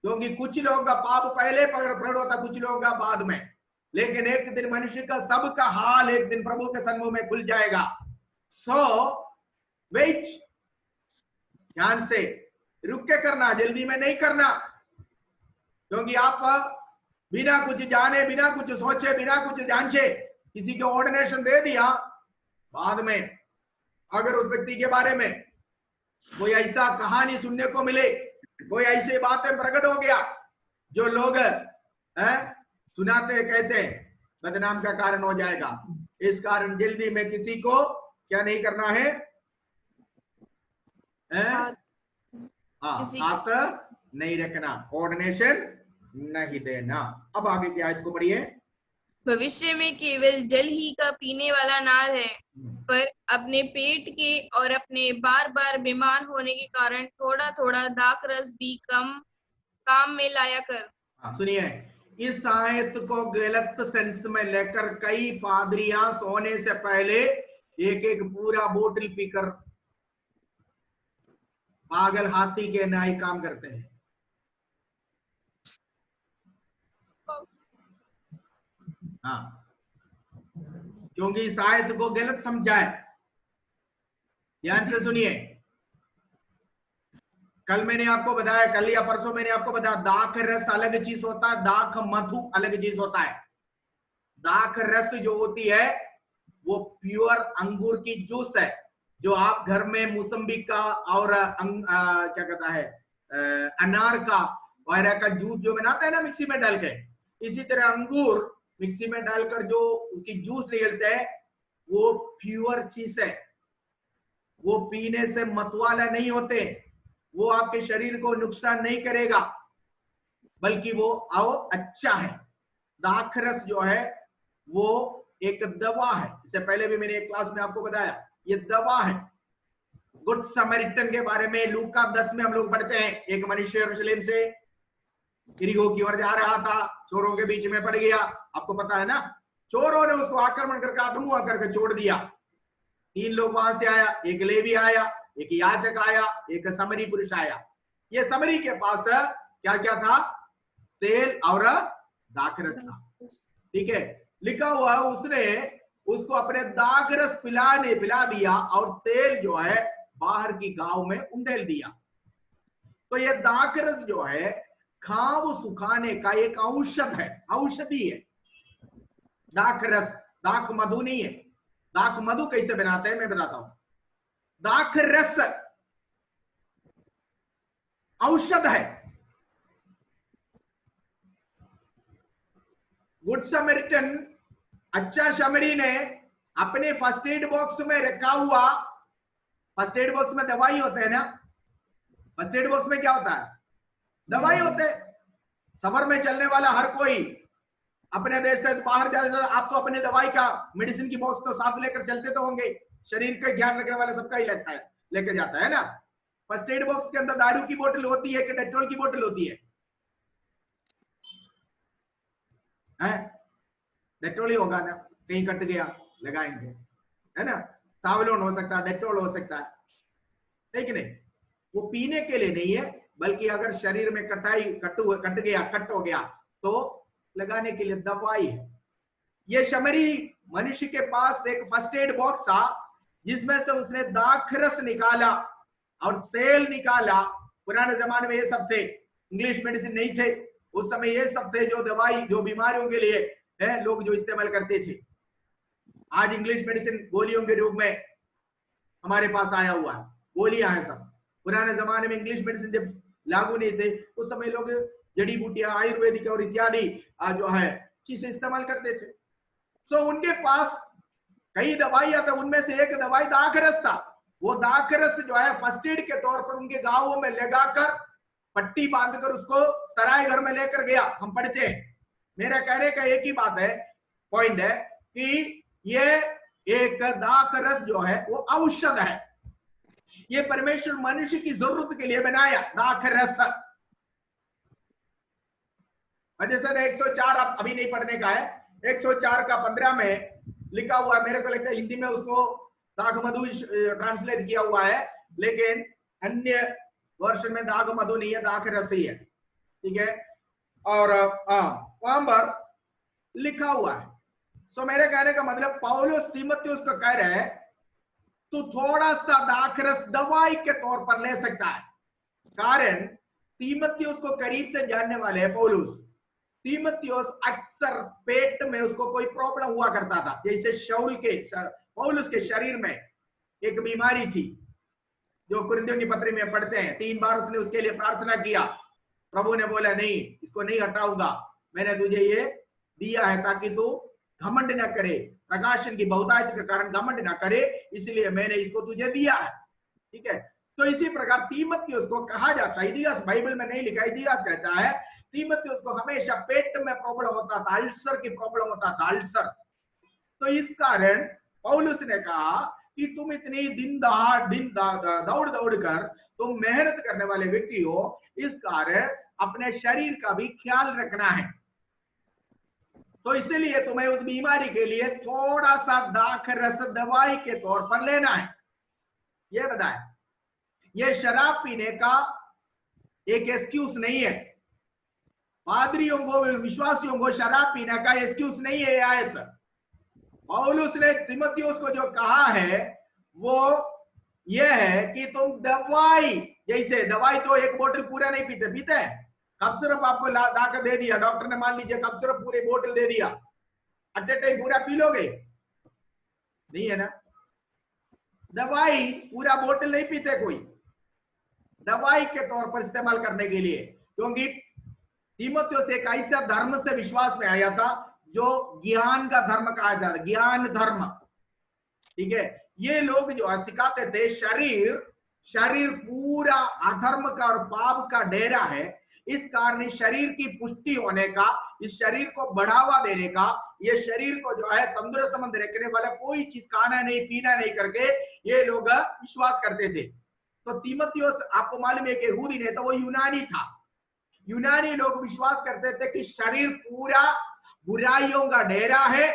क्योंकि कुछ लोगों का पाप पहले प्रकट होता, कुछ लोगों का बाद में, लेकिन एक दिन मनुष्य का सबका हाल एक दिन प्रभु के सन्मुख में खुल जाएगा। सो वेट, ध्यान से रुक के करना, जल्दी में नहीं करना। क्योंकि आप बिना कुछ जाने, बिना कुछ सोचे, बिना कुछ जांचे किसी को ऑर्डिनेशन दे दिया, बाद में अगर उस व्यक्ति के बारे में कोई ऐसा कहानी सुनने को मिले, कोई ऐसी बातें प्रकट हो गया जो लोग सुनाते कहते बदनाम का कारण हो जाएगा। इस कारण जल्दी में किसी को क्या नहीं करना है, हाथ नहीं रखना, ऑर्डिनेशन नहीं देना। अब आगे की आयत को पढ़िए। भविष्य में केवल जल ही का पीने वाला ना रहे, पर अपने पेट के और अपने बार बार बीमार होने के कारण थोड़ा थोड़ा दाख रस भी कम काम में लाया कर। सुनिए, इस आयत को गलत सेंस में लेकर कई पादरियां सोने से पहले एक एक पूरा बोतल पीकर पागल हाथी के न्याय काम करते हैं। हाँ, क्योंकि इस आयत को गलत समझा है। ध्यान से सुनिए, कल मैंने आपको बताया, कल या परसों मैंने आपको बताया, दाख रस अलग चीज होता है, दाख मधु अलग चीज होता है। दाख रस जो होती है वो प्योर अंगूर की जूस है, जो आप घर में मौसम्बी का और क्या कहता है अनार का वगैरह का जूस जो बनाते हैं ना मिक्सी में डाल के, इसी तरह अंगूर मिक्सी में डालकर जो उसकी जूस निकलते हैं वो प्योर चीज है। वो पीने से मतवाला नहीं होते, वो आपके शरीर को नुकसान नहीं करेगा, बल्कि वो अच्छा है। दाखरस जो है वो एक दवा है। इससे पहले भी मैंने एक क्लास में आपको बताया, ये दवा है। गुड समरिटन के बारे में लूका 10 में हम लोग पढ़ते हैं। एक मनुष्य यरूशलेम से यरीहो की ओर जा रहा था, चोरों के बीच में पड़ गया। आपको पता है ना, चोरों ने उसको आक्रमण करके अधमुआ करके छोड़ दिया। 3 लोग वहां से आया, एक लेवी आया, एक याजक आया, एक समरी पुरुष आया। ये समरी के पास क्या क्या था, तेल और दाखरस था। ठीक है, लिखा हुआ उसने उसको अपने दाखरस पिला दिया और तेल जो है बाहर की गांव में उंडेल दिया। तो ये दाखरस जो है घाव सुखाने का एक औषध है, औषधि है। दाखरस, दाख मधु नहीं है। दाख मधु कैसे बनाते हैं मैं बताता हूं। दाखरस औषध है। गुड समरिटन अच्छा शमरी ने अपने फर्स्ट एड बॉक्स में रखा हुआ, फर्स्ट एड बॉक्स में दवाई होते हैं ना, फर्स्ट एड बॉक्स में क्या होता है, दवाई होते हैं। सफर में चलने वाला हर कोई अपने देश से बाहर जाए, आप तो अपने दवाई का मेडिसिन की बॉक्स तो साथ लेकर चलते तो होंगे, शरीर का ध्यान रखने वाला सबका ही लगता है, लेके जाता है ना। फर्स्ट एड बॉक्स के अंदर दारू की बोतल होती है कि डेटॉल की बोतल होती है? डेटॉल ही होगा ना, कहीं कट गया लगाएंगे, है ना। सावलोन हो सकता है, डेटॉल हो सकता है कि नहीं। वो पीने के लिए नहीं है, बल्कि अगर शरीर में कट हो गया तो लगाने के लिए दवाई है। ये शमरी मनुष्य के पास एक फर्स्ट एड बॉक्स था, जिसमें से उसने दाखरस निकाला और तेल निकाला। पुराने जमाने में ये सब थे, इंग्लिश मेडिसिन नहीं थे उस समय, ये सब थे जो दवाई, जो बीमारियों के लिए है लोग जो इस्तेमाल करते थे। आज इंग्लिश मेडिसिन गोलियों के रूप में हमारे पास आया हुआ है, गोलियां हैं सब। पुराने जमाने में इंग्लिश मेडिसिन जब लागू नहीं थे उस समय लोग जड़ी बूटियां, आयुर्वेदिक और इत्यादि जो है चीजें इस्तेमाल करते थे। सो उनके पास कई दवाइयां था, उनमें से एक दवाई दाखरस था। वो दाखरस जो है फर्स्ट एड के तौर पर उनके गांवों में लगाकर पट्टी बांधकर उसको सराय घर में लेकर गया, हम पढ़ते हैं। मेरा कहने का एक ही बात है, पॉइंट है कि ये एक दाखरस जो है वो औषध है। ये परमेश्वर मनुष्य की जरूरत के लिए बनाया दाखरस। जैसे 104 आप अभी नहीं पढ़ने का है, 104 का 15 में लिखा हुआ है, मेरे को लगता है हिंदी में उसको दाग मधु ट्रांसलेट किया हुआ है, लेकिन अन्य वर्षन में दाग मधु नहीं है, दाख रस ही है, ठीक है। और वहां पर लिखा हुआ है। सो मेरे कहने का मतलब पौलुस तीमुथियुस को कह रहे हैं तू थोड़ा सा दाखरस दवाई के तौर पर ले सकता है। कारण तीमुथियुस को करीब से जानने वाले हैं पौलुस। तीमुथियुस अक्सर पेट में उसको कोई प्रॉब्लम हुआ करता था, जैसे शाऊल के पौलुस के शरीर में एक बीमारी थी जो कुरिन्थियों की पत्री में पढ़ते हैं। 3 बार उसने उसके लिए प्रार्थना किया, प्रभु ने बोला नहीं, इसको नहीं हटाऊंगा, मैंने तुझे ये दिया है ताकि तू घमंड न करे, प्रकाशन की बहुतायत के कारण घमंड न करे, इसलिए मैंने इसको तुझे दिया है, ठीक है। तो इसी प्रकार तीमुथियुस को कहा जाता है, इतिहास बाइबल में नहीं लिखा, इतिहास कहता है तीमुथियुस को हमेशा पेट में प्रॉब्लम होता था, अल्सर की प्रॉब्लम होता था, अल्सर। तो इस कारण पौलुस ने कहा कि तुम इतनी दिन दौड़ दौड़ कर तुम मेहनत करने वाले व्यक्ति हो, इस कारण अपने शरीर का भी ख्याल रखना है। तो इसलिए तुम्हें उस बीमारी के लिए थोड़ा सा दाखरस दवाई के तौर पर लेना है। यह बताया, यह शराब पीने का एक एक्सक्यूज नहीं है। पादरियों को, विश्वासियों को शराब पीने का एक्सक्यूज नहीं है आयत। पौलुस ने तीमुथियुस को जो कहा है वो यह है कि तुम दवाई, जैसे दवाई तो एक बोतल पूरा नहीं पीते हैं, कप सिरप आपको लाकर दे दिया डॉक्टर ने, मान लीजिए कप सिरप पूरी बोतल दे दिया, अट ए टाइम पूरा पी लोगे? नहीं है ना। दवाई पूरा बोतल नहीं पीते कोई, दवाई के तौर पर इस्तेमाल करने के लिए, क्योंकि तीमुथियुस एक ऐसा धर्म से विश्वास में आया था जो ज्ञान का धर्म कहा जाता है, ज्ञान धर्म, ठीक है। ये लोग जो सिखाते थे शरीर पूरा अधर्म का और पाप का डेरा है, इस कारण शरीर की पुष्टि होने का, इस शरीर को बढ़ावा देने का, ये शरीर को जो है तंदुरुस्त रखने वाला कोई चीज खाना नहीं पीना नहीं करके ये लोग विश्वास करते थे। तो तीमुथियुस आपको मालूम है कि यहूदी नहीं तो वो यूनानी था। यूनानी लोग विश्वास करते थे कि शरीर पूरा बुराइयों का डेरा है,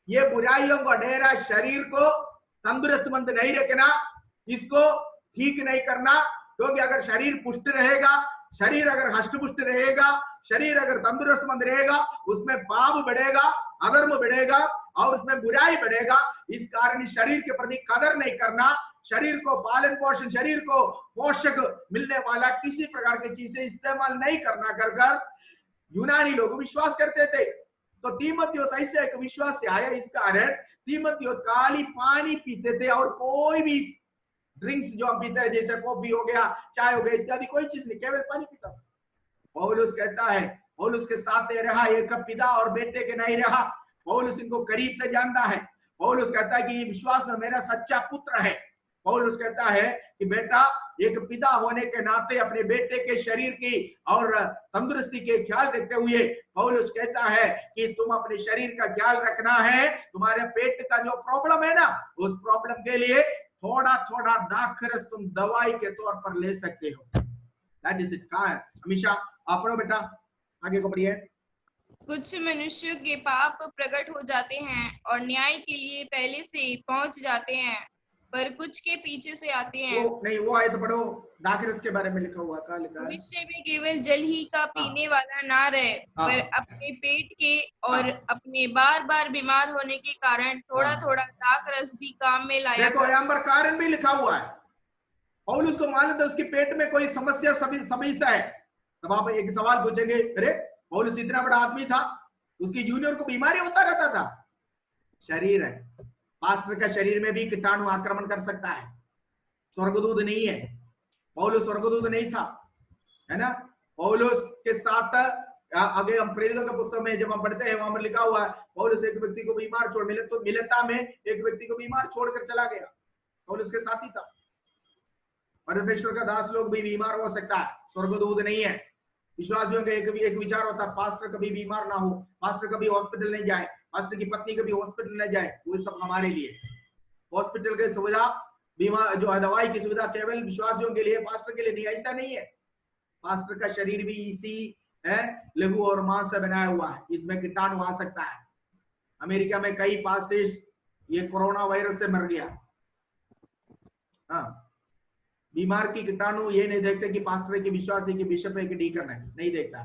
ये बुराइयों का डेरा शरीर को तंदुरुस्तमंद नहीं रखना, इसको ठीक नहीं करना, क्योंकि अगर शरीर पुष्ट रहेगा, शरीर अगर हष्टपुष्ट रहेगा, शरीर अगर तंदुरुस्तमंद रहेगा, उसमें पाप बढ़ेगा, अधर्म बढ़ेगा और उसमें बुराई बढ़ेगा। इस कारण शरीर के प्रति कदर नहीं करना, शरीर को पालन पोषण, शरीर को पोषक मिलने वाला किसी प्रकार की चीजें इस्तेमाल नहीं करना कर यूनानी लोग विश्वास करते थे। तो तीमुथियुस ऐसे एक विश्वास से आया, इस कारण तीमुथियुस खाली पानी पीते थे और कोई भी ड्रिंक्स जो हम पीते हैं जैसे कॉफी हो गया, चाय हो गया इत्यादि, कोई चीज नहीं, केवल पानी पीता। पौलुस कहता है, पौलुस के साथ रहा, एक पिता और बेटे के नहीं रहा, पौलुस इनको करीब से जानता है। पौलुस कहता है कि विश्वास में मेरा सच्चा पुत्र है। पौलुस कहता है कि बेटा, एक पिता होने के नाते अपने बेटे के शरीर की और तंदुरुस्ती के ख्याल रखते हुए पौलुस कहता है कि तुम अपने शरीर का ख्याल रखना है, तुम्हारे पेट का जो प्रॉब्लम है ना, उस प्रॉब्लम के लिए थोड़ा थोड़ा दाखरस तुम दवाई के तौर पर ले सकते हो। That is it. कहा है हमेशा आप पढ़ो बेटा, आगे को पढ़िए। कुछ मनुष्यों के पाप प्रकट हो जाते हैं और न्याय के लिए पहले से पहुंच जाते हैं, पर कुछ के पीछे से आते हैं। नहीं, वो आयत पढ़ो, दाखरस के बारे में लिखा हुआ, कहाँ लिखा है? भविष्य में केवल जल ही का पीने वाला ना रहे, पर अपने पेट के और अपने बार बार बीमार होने के कारण थोड़ा थोड़ा दाखरस भी काम में लाया। देखो यहाँ पर कारण भी लिखा हुआ है। पौलुस को मालूम था उसके पेट में कोई समस्या समस्या है। तब आप एक सवाल पूछेंगे, अरे पौलुस इतना बड़ा आदमी था, उसकी जूनियर को बीमारी होता रहता था। शरीर है, पास्टर का शरीर में भी कीटाणु आक्रमण कर सकता है, स्वर्गदूत नहीं है। पौलुस स्वर्गदूत नहीं था, है ना। पौलुस के साथ आगे हम प्रेरितों के पुस्तक में जब हम पढ़ते हैं वहां पर लिखा हुआ है पौलुस एक व्यक्ति को बीमार छोड़ मिलेता में एक व्यक्ति को बीमार छोड़कर चला गया, पौलुस के साथ ही था। परमेश्वर का दास लोग भी बीमार हो सकता है, स्वर्गदूत नहीं है। विश्वासियों का एक विचार होता है पास्टर कभी बीमार ना हो, पास्टर कभी हॉस्पिटल नहीं जाए, पास्टर की पत्नी कभी हॉस्पिटल नहीं जाए, वो सब हमारे लिए। हॉस्पिटल की सुविधा, बीमा जो दवाई की सुविधा केवल विश्वासियों के लिए, पास्टर के लिए नहीं, ऐसा नहीं है। पास्टर का शरीर भी इसी है, लघु और मांस से बनाया हुआ है, इसमें कीटाणु आ सकता है। अमेरिका में कई पास्टर्स ये कोरोना वायरस से मर गया। हाँ, बीमार की कीटाणु ये नहीं देखते कि पास्टर की विश्वासी की बिशप है कि डीकन है, नहीं देखता,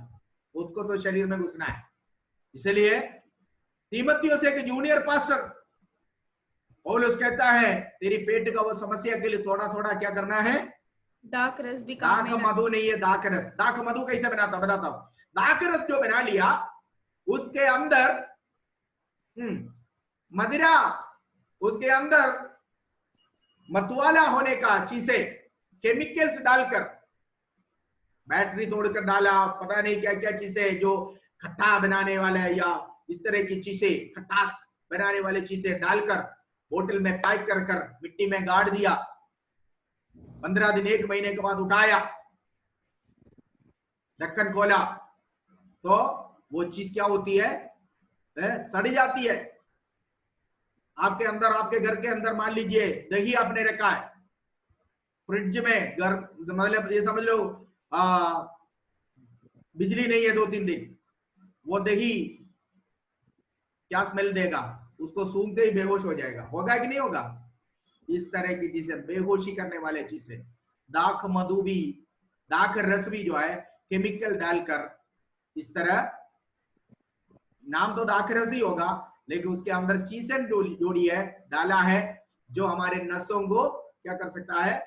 उसको तो शरीर में घुसना है। इसलिए तीमुथियुस एक जूनियर पास्टर, पौलुस कहता है तेरी पेट का वो समस्या के लिए थोड़ा थोड़ा क्या करना है, दाख रस भी दाख मधु नहीं है, दाख रस। दाख मधु कैसे बनाता बताता हूं। दाख रस जो बना लिया उसके अंदर मदिरा, उसके अंदर मतवाला होने का चीजें, केमिकल्स डालकर, बैटरी तोड़कर डाला, पता नहीं क्या क्या चीजें जो खट्टा बनाने वाला है या इस तरह की चीजें, खटास बनाने वाली चीजें डालकर बोतल में पैक कर कर मिट्टी में गाड़ दिया। 15 दिन 1 महीने के बाद उठाया, ढक्कन खोला तो वो चीज क्या होती है, सड़ जाती है। आपके अंदर, आपके घर के अंदर मान लीजिए दही आपने रखा है फ्रिज में, घर मतलब ये समझ लो बिजली नहीं है 2-3 दिन, वो दही क्या स्मेल देगा, उसको सूंघते ही बेहोश हो जाएगा, होगा कि नहीं होगा। इस तरह की चीजें, बेहोशी करने वाले चीजें, दाख मधु भी, दाख रस भी जो है केमिकल डालकर, इस तरह नाम तो दाख रस ही होगा लेकिन उसके अंदर चीजें जोड़ी है, डाला है, जो हमारे नसों को क्या कर सकता है,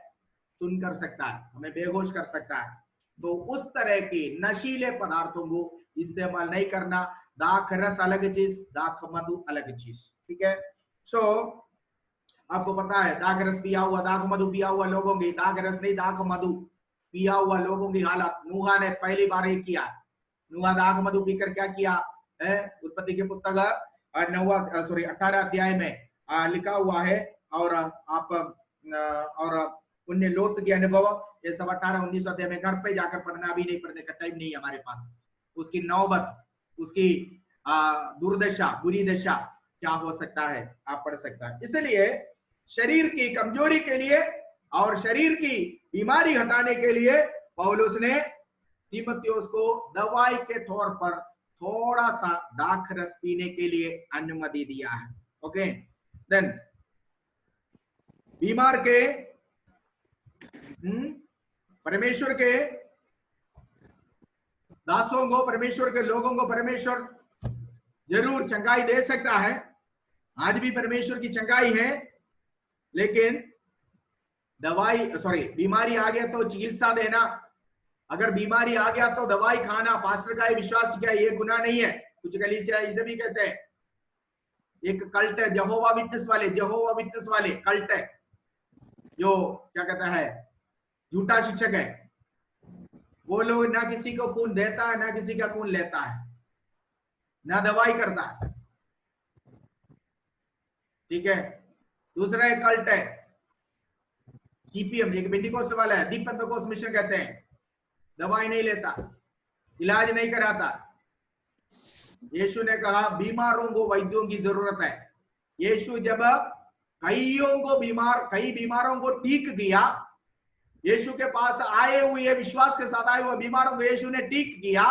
सुन कर सकता है, हमें बेहोश कर सकता है। तो उस तरह के नशीले पदार्थों को इस्तेमाल नहीं करना। दाख रस अलग चीज, दाख मधु अलग चीज, ठीक है। सो आपको पता है दाख रस पिया हुआ, दाख मधु पिया हुआ लोगों की, दाख रस नहीं दाख मधु पिया हुआ लोगों की हालत, नूहा ने पहली बार ही किया। नूहा दाख मधु पीकर क्या किया है, उत्पत्ति के पुस्तक 18 अध्याय में लिखा हुआ है। और आप और पुण्य लोत के अनुभव, ये सब 18-19 अध्याय में घर पे जाकर पढ़ना, अभी नहीं पढ़ने का टाइम नहीं है हमारे पास। उसकी नौबत, उसकी दुर्दशा, बुरी दशा क्या हो सकता है, आप पढ़ सकता है। इसलिए शरीर की कमजोरी के लिए और शरीर की बीमारी हटाने के लिए पौलुस ने तीमुथियुस को दवाई के तौर पर थोड़ा सा दाख रस पीने के लिए अनुमति दिया है। ओके, देन बीमार के परमेश्वर के दासों को, परमेश्वर के लोगों को परमेश्वर जरूर चंगाई दे सकता है। आज भी परमेश्वर की चंगाई है, लेकिन बीमारी आ गया तो चिकित्सा देना, अगर बीमारी आ गया तो दवाई खाना, पास्टर का विश्वास क्या ये गुनाह नहीं है। कुछ कलीसिया इसे भी कहते हैं, एक कल्ट है यहोवा विटनेस वाले कल्ट है, जो क्या कहता है झूठा शिक्षक है। वो लोग ना किसी को खून देता है, ना किसी का खून लेता है, ना दवाई करता है, ठीक है। दूसरा एक कल्ट है टीपीएम, एक पेंटिकोस्ट वाला है, दीप पेंटिकोस्ट मिशन कहते हैं, दवाई नहीं लेता, इलाज नहीं कराता। यीशु ने कहा बीमारों को वैद्यों की जरूरत है। यीशु जब कई बीमारों को ठीक किया, यीशु के पास आए हुए, विश्वास के साथ आए हुए बीमारों को यीशु ने ठीक किया,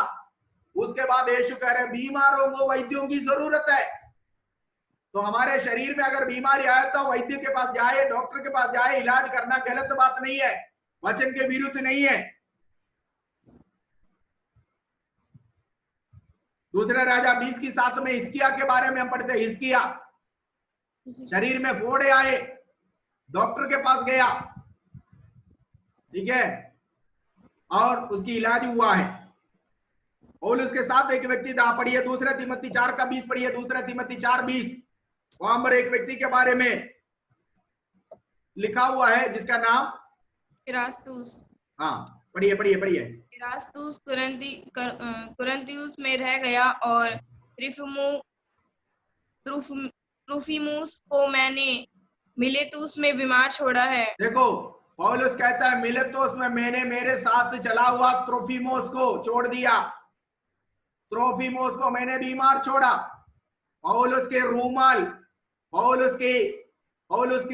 उसके बाद यीशु कह रहे बीमारों को वैद्यों की जरूरत है। तो हमारे शरीर में अगर बीमारी आए तो वैद्य के पास जाए, डॉक्टर के पास जाए, इलाज करना गलत बात नहीं है, वचन के विरुद्ध नहीं है। दूसरा राजा 20:7 में हिजकिय्याह के बारे में हम पढ़ते हैं। हिजकिय्याह शरीर में फोड़े आए, डॉक्टर के पास गया, ठीक है, और उसकी इलाज हुआ है। और उसके साथ एक व्यक्ति था, पढ़िए दूसरा तीमुथी 4:20 पढ़िए, दूसरा तीमुथी 4:20। वहां पर एक व्यक्ति के बारे में लिखा हुआ है जिसका नाम इरास्तुस। हाँ, पढ़िए। इरास्तुस कुरिन्थियुस में रह गया और त्रुफिमुस को मैंने मिलेतुस में बीमार छोड़ा है। देखो पौलुस कहता है मिलेतुस में मैंने मेरे साथ चला हुआ त्रोफिमोस को छोड़ दिया, त्रोफिमोस को मैंने बीमार छोड़ा। पौलुस के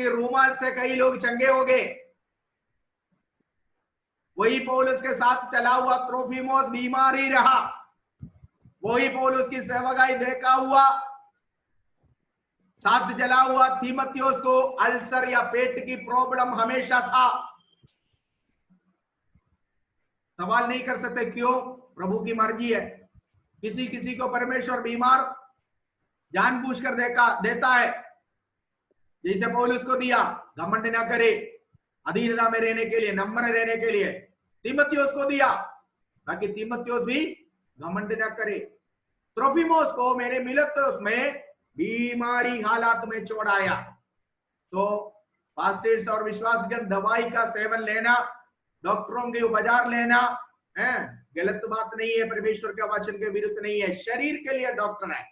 रूमाल से कई लोग चंगे हो गए। वही पौलुस के साथ चला हुआ त्रोफिमोस बीमार ही रहा। वही पौलुस की सेवकाई देखा हुआ साथ चला हुआ तीमुथियुस को अल्सर या पेट की प्रॉब्लम हमेशा था। सवाल नहीं कर सकते क्यों, प्रभु की मर्जी है। किसी किसी को परमेश्वर बीमार जानबूझकर देता है, जैसे पौलुस को दिया। घमंड ना करे, अधीनता में रहने के लिए, नम्र रहने के लिए। तीमुथियुस को दिया ताकि तीमुथियुस भी घमंड ना करे। त्रोफिमोस को मैंने मिलेतुस में बीमारी हालात में छोड़ाया। तो पास्टर्स और विश्वासगण दवाई का सेवन लेना, डॉक्टरों के उपचार लेना है गलत बात नहीं है, परमेश्वर के वचन के विरुद्ध नहीं है। शरीर के लिए डॉक्टर है,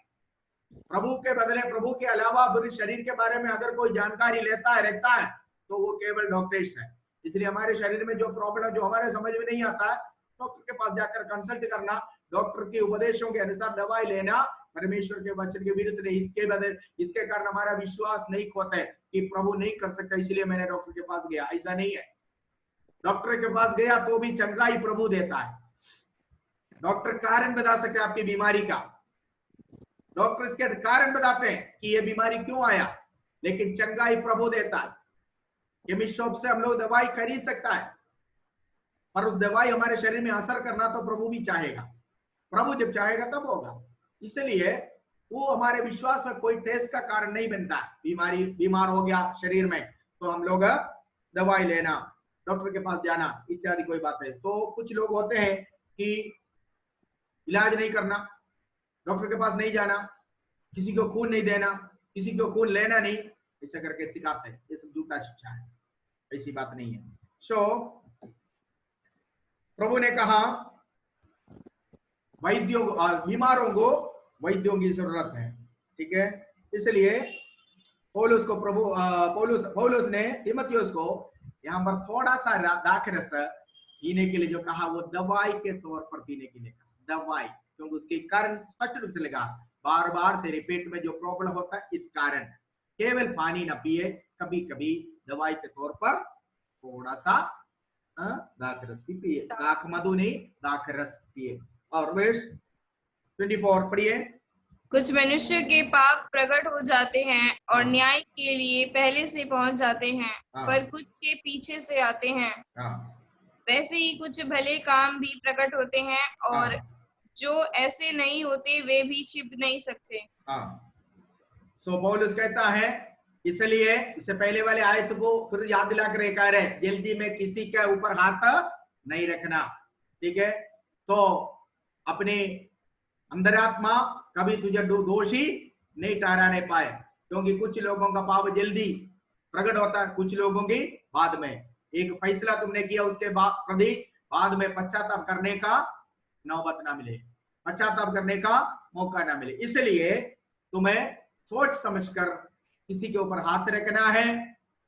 प्रभु के बदले, प्रभु के अलावा फिर शरीर के बारे में अगर कोई जानकारी लेता है रखता है तो वो केवल डॉक्टर्स है। इसलिए हमारे शरीर में जो प्रॉब्लम जो हमारे समझ में नहीं आता है, डॉक्टर के पास जाकर कंसल्ट करना, डॉक्टर के उपदेशों के अनुसार दवाई लेना परमेश्वर के वचन के विरुद्ध नहीं। इसके कारण हमारा विश्वास नहीं खोता है कि प्रभु नहीं कर सकता इसलिए मैंने डॉक्टर के पास गया, ऐसा नहीं है। डॉक्टर के पास गया तो भी चंगाई प्रभु देता है। डॉक्टर कारण बता सकते हैं आपकी बीमारी का, डॉक्टर इसके कारण बताते हैं कि ये बीमारी क्यों आया, लेकिन चंगाई प्रभु देता है। केमिस्ट शॉप से हम लोग दवाई खरीद सकता है, पर उस दवाई हमारे शरीर में असर करना तो प्रभु भी चाहेगा। प्रभु जब चाहेगा तब होगा। इसलिए वो हमारे विश्वास में कोई टेस्ट का कारण नहीं बनता। बीमार हो गया शरीर में तो हम लोग दवाई लेना, डॉक्टर के पास जाना इत्यादि कोई बात है। तो कुछ लोग होते हैं कि इलाज नहीं करना, डॉक्टर के पास नहीं जाना, किसी को खून नहीं देना, किसी को खून लेना नहीं, ऐसा करके सिखाते हैं। ये सब झूठा शिक्षा है, ऐसी बात नहीं है। प्रभु ने कहा वैद्यों, बीमारों को वैद्यों की जरूरत है, ठीक है। इसलिए पौलुस ने तीमुथियुस को यहाँ पर थोड़ा सा दाखरस पीने के लिए जो कहा वो दवाई के तौर पर पीने के लिए कहा, दवाई, क्योंकि उसके कारण स्पष्ट रूप से लगा बार बार तेरे पेट में जो प्रॉब्लम होता है इस कारण केवल पानी ना पिए, कभी कभी दवाई के तौर पर थोड़ा सा दाखरस भी पिए, दाख मधु नहीं दाखरस पिए। और वर्स 24 पढ़िए। कुछ मनुष्य के पाप प्रकट हो जाते हैं और न्याय के लिए पहले से पहुंच जाते हैं, पर कुछ के पीछे से आते हैं। वैसे ही कुछ भले काम भी प्रकट होते हैं और जो ऐसे नहीं होते वे भी छिप नहीं सकते। सो पौलुस कहता है, इसलिए इससे पहले वाले आयत को फिर याद दिला कर कह रहे, जल्दी में किसी के ऊपर हाथ नहीं रखना, ठीक है। तो अपने अंतरात्मा कभी तुझे दोषी नहीं ठहराने पाए, क्योंकि कुछ लोगों का पाप जल्दी प्रकट होता है, कुछ लोगों की बाद में। एक फैसला तुमने किया उसके बाद में पश्चाताप करने का नौबत ना मिले, पश्चाताप करने का मौका ना मिले। इसलिए तुम्हें सोच समझकर किसी के ऊपर हाथ रखना है,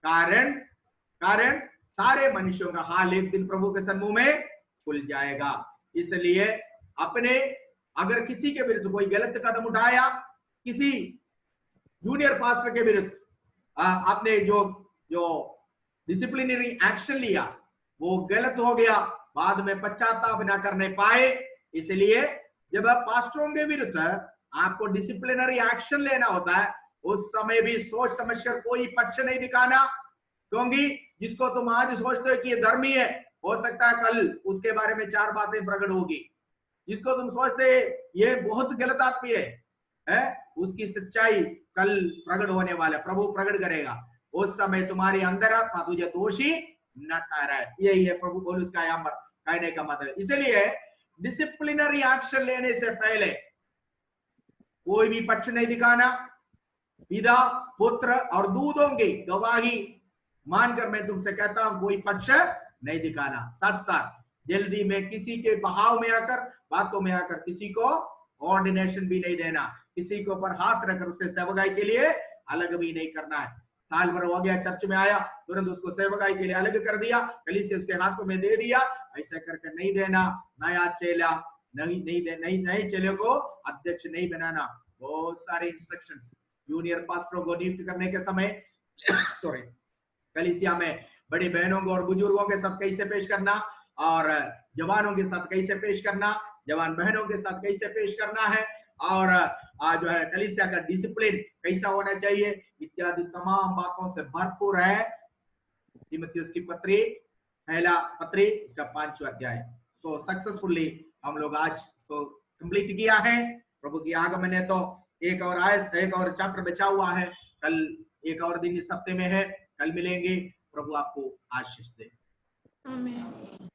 कारण सारे मनुष्यों का हाल एक दिन प्रभु के सन्मुख में खुल जाएगा। इसलिए अपने अगर किसी के विरुद्ध कोई गलत कदम उठाया, किसी जूनियर पास्टर के विरुद्ध आपने जो डिसिप्लिनरी एक्शन लिया वो गलत हो गया, बाद में पश्चाताप ना करने पाए। इसलिए जब आप पास्टरों के विरुद्ध आपको डिसिप्लिनरी एक्शन लेना होता है उस समय भी सोच समझकर कोई पक्ष नहीं दिखाना, क्योंकि जिसको तुम आज सोचते हो कि ये धर्मी है, हो सकता है कल उसके बारे में 4 बातें प्रकट होगी। जिसको तुम सोचते ये बहुत गलत आदमी है, उसकी सच्चाई कल प्रकट होने वाला है, प्रभु प्रकट करेगा। उस समय तुम्हारी अंतरात्मा तुझे दोषी न ठहराए। यही है प्रभु पौलुस का यहाँ पर कहने का मतलब। इसलिए डिसिप्लिनरी एक्शन लेने से पहले कोई भी पक्ष नहीं दिखाना, पिता पुत्र और दूतों की गवाही मानकर मैं तुमसे कहता हूं कोई पक्ष नहीं दिखाना। साथ साथ जल्दी में किसी के बहाव में आकर, बातों में आकर किसी को ऑर्डिनेशन भी नहीं देना, किसी के ऊपर हाथ रखकर उसे सेवकाई के लिए अलग भी नहीं करना है। साल भर हो गया, चर्च में आया, तुरंत उसको सेवकाई के लिए अलग कर दिया, कलीसिया उसके हाथों में दे दिया, ऐसा करके नहीं देना। नया चेला नई चेले को अध्यक्ष नहीं बनाना। बहुत सारे इंस्ट्रक्शंस जूनियर पास्टरों को नियुक्त करने के समय सॉरी, कलीसिया में बड़ी बहनों को और बुजुर्गों के साथ कैसे पेश करना, और जवानों के साथ कैसे पेश करना, जवान बहनों के साथ कैसे पेश करना है, और जो है कलीसिया का डिसिप्लिन कैसा होना चाहिए, इत्यादि तमाम बातों से भरपूर है तीमुथियुस की पत्री, पहला पत्री, इसका 5वां अध्याय। सो सक्सेसफुली हम लोग आज सो कंप्लीट किया है। प्रभु की आगमन है तो एक और चैप्टर बचा हुआ है, कल एक और दिन इस हफ्ते में है, कल मिलेंगे। प्रभु आपको आशीष दे। आमीन।